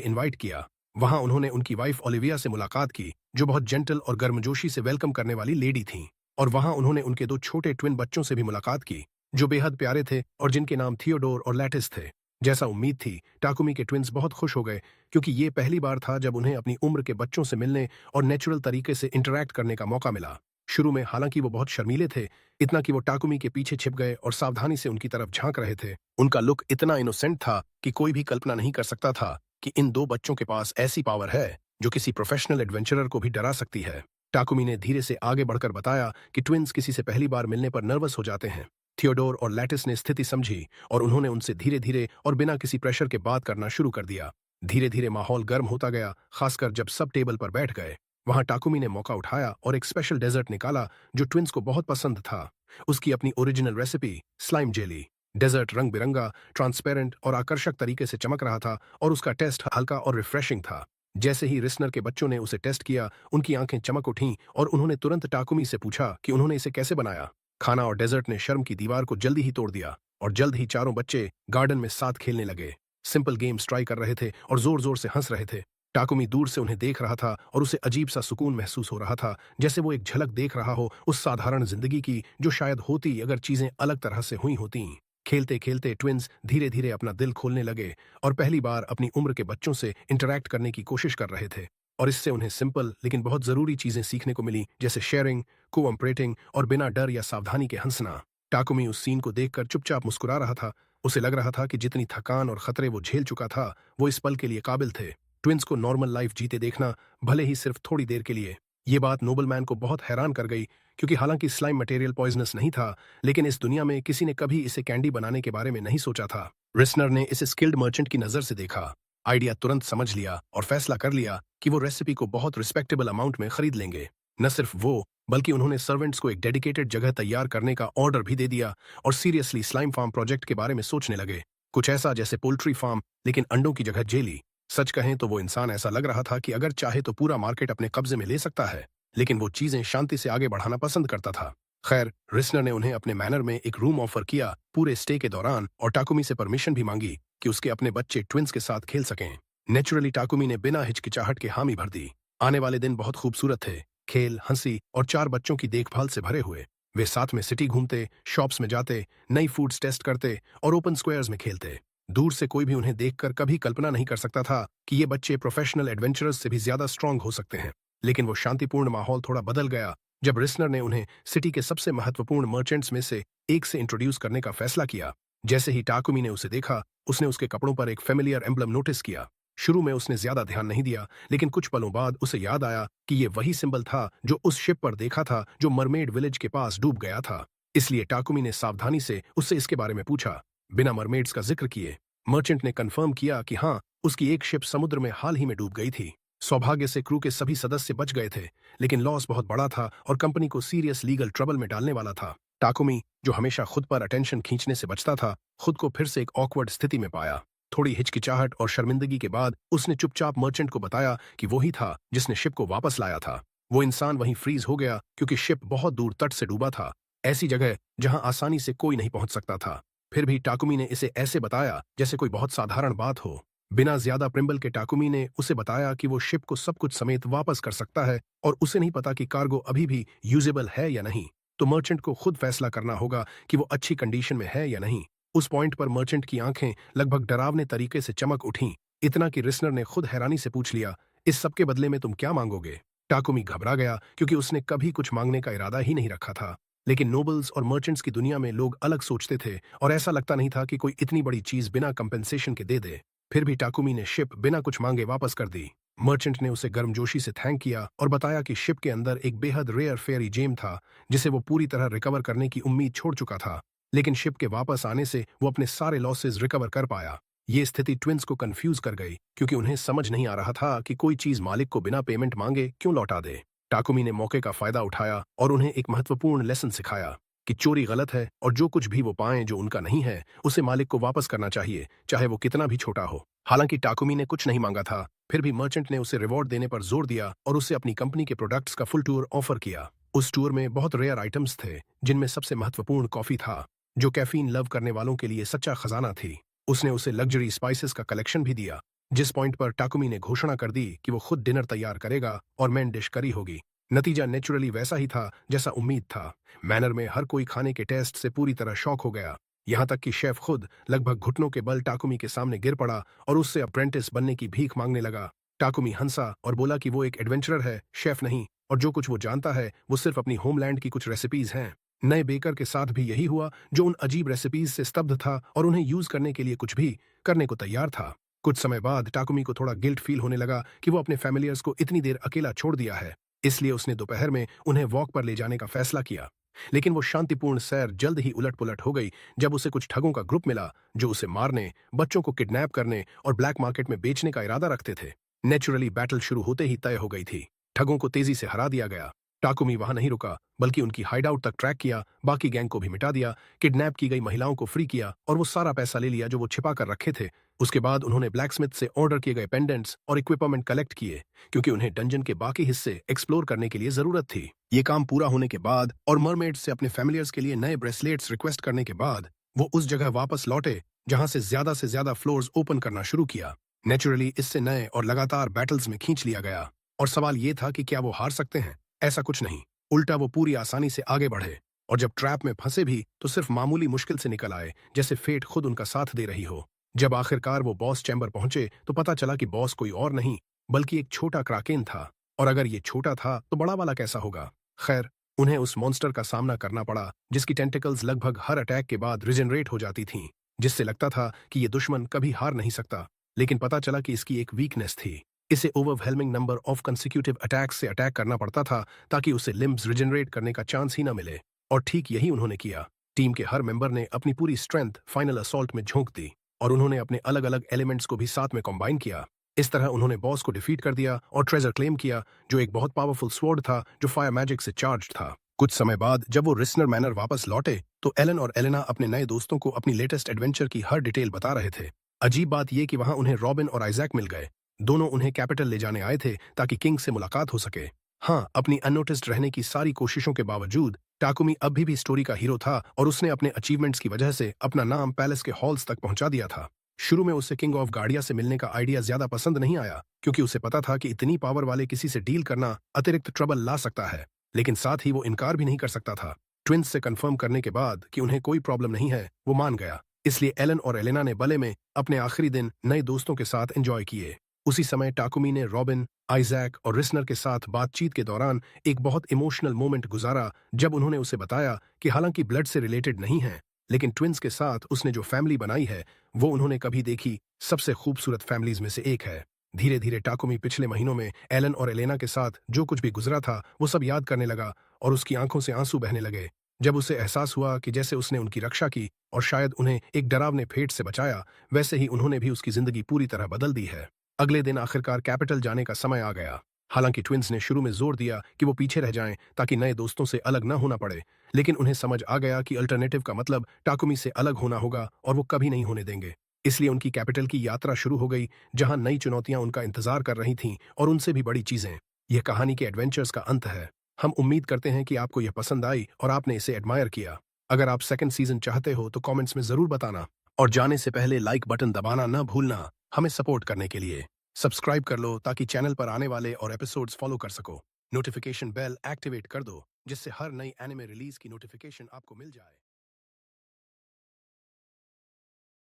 इनवाइट किया। वहां उन्होंने उनकी वाइफ ओलिविया से मुलाकात की, जो बहुत जेंटल और गर्मजोशी से वेलकम करने वाली लेडी थी। और वहां उन्होंने उनके 2 छोटे ट्विन बच्चों से भी मुलाकात की, जो बेहद प्यारे थे और जिनके नाम थियोडोर और लैटिस थे। जैसा उम्मीद थी, टाकुमी के ट्विन्स बहुत खुश हो गए, क्योंकि ये पहली बार था जब उन्हें अपनी उम्र के बच्चों से मिलने और नेचुरल तरीके से इंटरैक्ट करने का मौका मिला। शुरू में हालांकि वो बहुत शर्मीले थे, इतना कि वो टाकुमी के पीछे छिप गए और सावधानी से उनकी तरफ झांक रहे थे। उनका लुक इतना इनोसेंट था कि कोई भी कल्पना नहीं कर सकता था कि इन 2 बच्चों के पास ऐसी पावर है जो किसी प्रोफेशनल एडवेंचरर को भी डरा सकती है। टाकुमी ने धीरे से आगे बढ़कर बताया कि ट्विन्स किसी से पहली बार मिलने पर नर्वस हो जाते हैं। थियोडोर और लैटिस ने स्थिति समझी और उन्होंने उनसे धीरे धीरे और बिना किसी प्रेशर के बात करना शुरू कर दिया। धीरे धीरे माहौल गर्म होता गया, खासकर जब सब टेबल पर बैठ गए। वहां टाकुमी ने मौका उठाया और एक स्पेशल डेजर्ट निकाला जो ट्विन्स को बहुत पसंद था। उसकी अपनी original recipe, slime jelly. Dessert रंग बिरंगा, ट्रांसपेरेंट और आकर्षक तरीके से चमक रहा था और उसका टेस्ट हल्का और रिफ्रेशिंग था। जैसे ही रिस्नर के बच्चों ने उसे टेस्ट किया, उनकी आंखें चमक उठीं और उन्होंने तुरंत टाकुमी से पूछा कि उन्होंने इसे कैसे बनाया। खाना और डेजर्ट ने शर्म की दीवार को जल्दी ही तोड़ दिया और जल्द ही चारों बच्चे गार्डन में साथ खेलने लगे, सिंपल गेम्स ट्राई कर रहे थे और जोर जोर से हंस रहे थे। टाकुमी दूर से उन्हें देख रहा था और उसे अजीब सा सुकून महसूस हो रहा था, जैसे वो एक झलक देख रहा हो उस साधारण जिंदगी की जो शायद होती अगर चीजें अलग तरह से हुई होती। खेलते खेलते ट्विन्स धीरे धीरे अपना दिल खोलने लगे और पहली बार अपनी उम्र के बच्चों से इंटरैक्ट करने की कोशिश कर रहे थे। और इससे उन्हें सिंपल लेकिन बहुत जरूरी चीजें सीखने को मिली, जैसे शेयरिंग, कोऑपरेटिंग और बिना डर या सावधानी के हंसना। टाकुमी उस सीन को देखकर चुपचाप मुस्कुरा रहा था। उसे लग रहा था कि जितनी थकान और खतरे वो झेल चुका था, वो इस पल के लिए काबिल थे। ट्विन्स को नॉर्मल लाइफ जीते देखना, भले ही सिर्फ थोड़ी देर के लिए। ये बात नोबलमैन को बहुत हैरान कर गई, क्योंकि हालांकि स्लाइम मटेरियल पॉइजनस नहीं था, लेकिन इस दुनिया में किसी ने कभी इसे कैंडी बनाने के बारे में नहीं सोचा था। रिस्नर ने इसे स्किल्ड मर्चेंट की नजर से देखा, आइडिया तुरंत समझ लिया और फैसला कर लिया कि वो रेसिपी को बहुत रिस्पेक्टेबल अमाउंट में खरीद लेंगे। न सिर्फ वो, बल्कि उन्होंने सर्वेंट्स को एक डेडिकेटेड जगह तैयार करने का ऑर्डर भी दे दिया और सीरियसली स्लाइम फार्म प्रोजेक्ट के बारे में सोचने लगे। कुछ ऐसा जैसे पोल्ट्री फार्म, लेकिन अंडों की जगह जेली। सच कहें तो वो इंसान ऐसा लग रहा था कि अगर चाहे तो पूरा मार्केट अपने कब्जे में ले सकता है, लेकिन वो चीजें शांति से आगे बढ़ाना पसंद करता था। खैर, रिस्नर ने उन्हें अपने मैनर में एक रूम ऑफर किया पूरे स्टे के दौरान और टाकुमी से परमिशन भी मांगी कि उसके अपने बच्चे ट्विन्स के साथ खेल सकें। नेचुरली टाकुमी ने बिना हिचकिचाहट के हामी भर दी। आने वाले दिन बहुत खूबसूरत थे, खेल, हंसी और 4 बच्चों की देखभाल से भरे हुए। वे साथ में सिटी घूमते, शॉप्स में जाते, नई फूड्स टेस्ट करते और ओपन स्क्वायर्स में खेलते। दूर से कोई भी उन्हें देखकर कभी कल्पना नहीं कर सकता था कि ये बच्चे प्रोफेशनल एडवेंचरर्स से भी ज्यादा स्ट्रांग हो सकते हैं। लेकिन वो शांतिपूर्ण माहौल थोड़ा बदल गया जब रिस्नर ने उन्हें सिटी के सबसे महत्वपूर्ण मर्चेंट्स में से एक से इंट्रोड्यूस करने का फैसला किया। जैसे ही टाकुमी ने उसे देखा, उसने उसके कपड़ों पर एक फेमिलियर एम्ब्लम नोटिस किया। शुरू में उसने ज्यादा ध्यान नहीं दिया, लेकिन कुछ पलों बाद उसे याद आया कि ये वही सिंबल था जो उस शिप पर देखा था जो मरमेड विलेज के पास डूब गया था। इसलिए टाकुमी ने सावधानी से उससे इसके बारे में पूछा, बिना मरमेड्स का जिक्र किए। मर्चेंट ने कंफर्म किया कि हाँ, उसकी एक शिप समुद्र में हाल ही में डूब गई थी। सौभाग्य से क्रू के सभी सदस्य बच गए थे, लेकिन लॉस बहुत बड़ा था और कंपनी को सीरियस लीगल ट्रबल में डालने वाला था। टाकुमी, जो हमेशा खुद पर अटेंशन खींचने से बचता था, खुद को फिर से एक ऑकवर्ड स्थिति में पाया। थोड़ी हिचकिचाहट और शर्मिंदगी के बाद उसने चुपचाप मर्चेंट को बताया कि वही था जिसने शिप को वापस लाया था। वो इंसान वहीं फ्रीज हो गया क्योंकि शिप बहुत दूर तट से डूबा था, ऐसी जगह जहां आसानी से कोई नहीं पहुंच सकता था। फिर भी टाकुमी ने इसे ऐसे बताया जैसे कोई बहुत साधारण बात हो। बिना ज्यादा प्रिम्बल के टाकुमी ने उसे बताया कि वो शिप को सब कुछ समेत वापस कर सकता है और उसे नहीं पता कि कार्गो अभी भी यूजेबल है या नहीं, तो मर्चेंट को खुद फैसला करना होगा कि वो अच्छी कंडीशन में है या नहीं। उस पॉइंट पर मर्चेंट की आंखें लगभग डरावने तरीके से चमक उठीं, इतना कि रिस्नर ने खुद हैरानी से पूछ लिया, इस सब के बदले में तुम क्या मांगोगे? टाकुमी घबरा गया क्योंकि उसने कभी कुछ मांगने का इरादा ही नहीं रखा था, लेकिन नोबल्स और मर्चेंट्स की दुनिया में लोग अलग सोचते थे और ऐसा लगता नहीं था कि कोई इतनी बड़ी चीज बिना कंपेंसेशन के दे दे। फिर भी टाकुमी ने शिप बिना कुछ मांगे वापस कर दी। मर्चेंट ने उसे गर्मजोशी से थैंक किया और बताया कि शिप के अंदर एक बेहद रेयर फेयरी जेम था जिसे वो पूरी तरह रिकवर करने की उम्मीद छोड़ चुका था, लेकिन शिप के वापस आने से वो अपने सारे लॉसेस रिकवर कर पाया। ये स्थिति ट्विंस को कंफ्यूज कर गई क्योंकि उन्हें समझ नहीं आ रहा था कि कोई चीज मालिक को बिना पेमेंट मांगे क्यों लौटा दे। टाकुमी ने मौके का फायदा उठाया और उन्हें एक महत्वपूर्ण लेसन सिखाया कि चोरी गलत है और जो कुछ भी वो पाएं जो उनका नहीं है उसे मालिक को वापस करना चाहिए, चाहे वो कितना भी छोटा हो। हालांकि टाकुमी ने कुछ नहीं मांगा था, फिर भी मर्चेंट ने उसे रिवॉर्ड देने पर जोर दिया और उसे अपनी कंपनी के प्रोडक्ट्स का फुल टूर ऑफर किया। उस टूर में बहुत रेयर आइटम्स थे, जिनमें सबसे महत्वपूर्ण कॉफी था, जो कैफीन लव करने वालों के लिए सच्चा खजाना थी। उसने उसे लग्जरी स्पाइसेस का कलेक्शन भी दिया, जिस पॉइंट पर टाकुमी ने घोषणा कर दी कि वो खुद डिनर तैयार करेगा और मेन डिश करी होगी। नतीजा नेचुरली वैसा ही था जैसा उम्मीद था। मैनर में हर कोई खाने के टेस्ट से पूरी तरह शॉक हो गया, यहाँ तक कि शेफ खुद लगभग घुटनों के बल टाकुमी के सामने गिर पड़ा और उससे अप्रेंटिस बनने की भीख मांगने लगा। टाकुमी हंसा और बोला कि वो एक एडवेंचरर है, शेफ नहीं, और जो कुछ वो जानता है वो सिर्फ अपनी होमलैंड की कुछ रेसिपीज हैं। नए बेकर के साथ भी यही हुआ, जो उन अजीब रेसिपीज से स्तब्ध था और उन्हें यूज करने के लिए कुछ भी करने को तैयार था। कुछ समय बाद टाकुमी को थोड़ा गिल्ट फील होने लगा कि वो अपने फैमिलियर्स को इतनी देर अकेला छोड़ दिया है, इसलिए उसने दोपहर में उन्हें वॉक पर ले जाने का फैसला किया। लेकिन वो शांतिपूर्ण सैर जल्द ही उलट पुलट हो गई जब उसे कुछ ठगों का ग्रुप मिला जो उसे मारने, बच्चों को किडनैप करने और ब्लैक मार्केट में बेचने का इरादा रखते थे। नेचुरली बैटल शुरू होते ही तय हो गई थी। ठगों को तेजी से हरा दिया गया। टाकुमी वहां नहीं रुका, बल्कि उनकी हाइडआउट तक ट्रैक किया, बाकी गैंग को भी मिटा दिया, किडनैप की गई महिलाओं को फ्री किया और वो सारा पैसा ले लिया जो वो छिपा कर रखे थे। उसके बाद उन्होंने ब्लैकस्मिथ से ऑर्डर किए गए पेंडेंट्स और इक्विपमेंट कलेक्ट किए, क्योंकि उन्हें डंजन के बाकी हिस्से एक्सप्लोर करने के लिए जरूरत थी। ये काम पूरा होने के बाद और मरमेड्स से अपने फैमिलियर्स के लिए नए ब्रेसलेट्स रिक्वेस्ट करने के बाद वो उस जगह वापस लौटे जहां से ज्यादा फ्लोर्स ओपन करना शुरू किया। नेचुरली इससे नए और लगातार बैटल्स में खींच लिया गया और सवाल ये था कि क्या वो हार सकते हैं। ऐसा कुछ नहीं, उल्टा वो पूरी आसानी से आगे बढ़े और जब ट्रैप में फंसे भी तो सिर्फ मामूली मुश्किल से निकल आए, जैसे फेट खुद उनका साथ दे रही हो। जब आखिरकार वो बॉस चैम्बर पहुंचे तो पता चला कि बॉस कोई और नहीं बल्कि एक छोटा क्राकेन था, और अगर ये छोटा था तो बड़ा वाला कैसा होगा। खैर, उन्हें उस मॉन्स्टर का सामना करना पड़ा जिसकी टेंटिकल्स लगभग हर अटैक के बाद रिजेनरेट हो जाती थीं, जिससे लगता था कि ये दुश्मन कभी हार नहीं सकता। लेकिन पता चला कि इसकी एक वीकनेस थी, इसे overwhelming number of consecutive attacks से अटैक करना पड़ता था ताकि उसे लिम्ब्स रिजेनरेट करने का चांस ही ना मिले। और ठीक यही उन्होंने किया। टीम के हर मेंबर ने अपनी पूरी स्ट्रेंथ फाइनल असॉल्ट में झोंक दी और उन्होंने अपने अलग अलग एलिमेंट्स को भी साथ में कंबाइन किया। इस तरह उन्होंने बॉस को डिफीट कर दिया और ट्रेजर क्लेम किया, जो एक बहुत पावरफुल स्वॉर्ड था जो फायर मैजिक से चार्ज था। कुछ समय बाद जब वो रिस्नर मैनर वापस लौटे तो एलन और एलेना अपने नए दोस्तों को अपनी लेटेस्ट एडवेंचर की हर डिटेल बता रहे थे। अजीब बात यह कि वहां उन्हें रॉबिन और आइजैक मिल गए। दोनों उन्हें कैपिटल ले जाने आए थे ताकि किंग से मुलाकात हो सके। हाँ, अपनी अननोटिस्ड रहने की सारी कोशिशों के बावजूद टाकुमी अभी भी स्टोरी का हीरो था और उसने अपने अचीवमेंट्स की वजह से अपना नाम पैलेस के हॉल्स तक पहुंचा दिया था। शुरू में उसे किंग ऑफ गार्डिया से मिलने का आइडिया ज्यादा पसंद नहीं आया, क्योंकि उसे पता था कि इतनी पावर वाले किसी से डील करना अतिरिक्त ट्रबल ला सकता है, लेकिन साथ ही वो इनकार भी नहीं कर सकता था। ट्विंस से कंफर्म करने के बाद कि उन्हें कोई प्रॉब्लम नहीं है, वो मान गया। इसलिए एलन और एलेना ने बले में अपने आखिरी दिन नए दोस्तों के साथ एंजॉय किए। उसी समय टाकुमी ने रॉबिन, आइजैक और रिस्नर के साथ बातचीत के दौरान एक बहुत इमोशनल मोमेंट गुजारा, जब उन्होंने उसे बताया कि हालांकि ब्लड से रिलेटेड नहीं है, लेकिन ट्विंस के साथ उसने जो फैमिली बनाई है वो उन्होंने कभी देखी सबसे खूबसूरत फैमिलीज में से एक है। धीरे धीरे टाकुमी पिछले महीनों में एलन और एलेना के साथ जो कुछ भी गुजरा था वो सब याद करने लगा और उसकी आंखों से आंसू बहने लगे। जब उसे एहसास हुआ कि जैसे उसने उनकी रक्षा की और शायद उन्हें एक डरावने फेट से बचाया, वैसे ही उन्होंने भी उसकी जिंदगी पूरी तरह बदल दी है। अगले दिन आखिरकार कैपिटल जाने का समय आ गया। हालांकि ट्विंस ने शुरू में जोर दिया कि वो पीछे रह जाएं ताकि नए दोस्तों से अलग न होना पड़े, लेकिन उन्हें समझ आ गया कि अल्टरनेटिव का मतलब टाकुमी से अलग होना होगा और वो कभी नहीं होने देंगे। इसलिए उनकी कैपिटल की यात्रा शुरू हो गई, जहां नई चुनौतियां उनका इंतजार कर रही थीं और उनसे भी बड़ी चीजें। यह कहानी के एडवेंचर्स का अंत है। हम उम्मीद करते हैं कि आपको यह पसंद आई और आपने इसे एडमायर किया। अगर आप सेकंड सीजन चाहते हो तो कमेंट्स में जरूर बताना, और जाने से पहले लाइक बटन दबाना न भूलना। हमें सपोर्ट करने के लिए सब्सक्राइब कर लो ताकि चैनल पर आने वाले और एपिसोड्स फॉलो कर सको। नोटिफिकेशन बेल एक्टिवेट कर दो जिससे हर नई एनिमे रिलीज की नोटिफिकेशन आपको मिल जाए।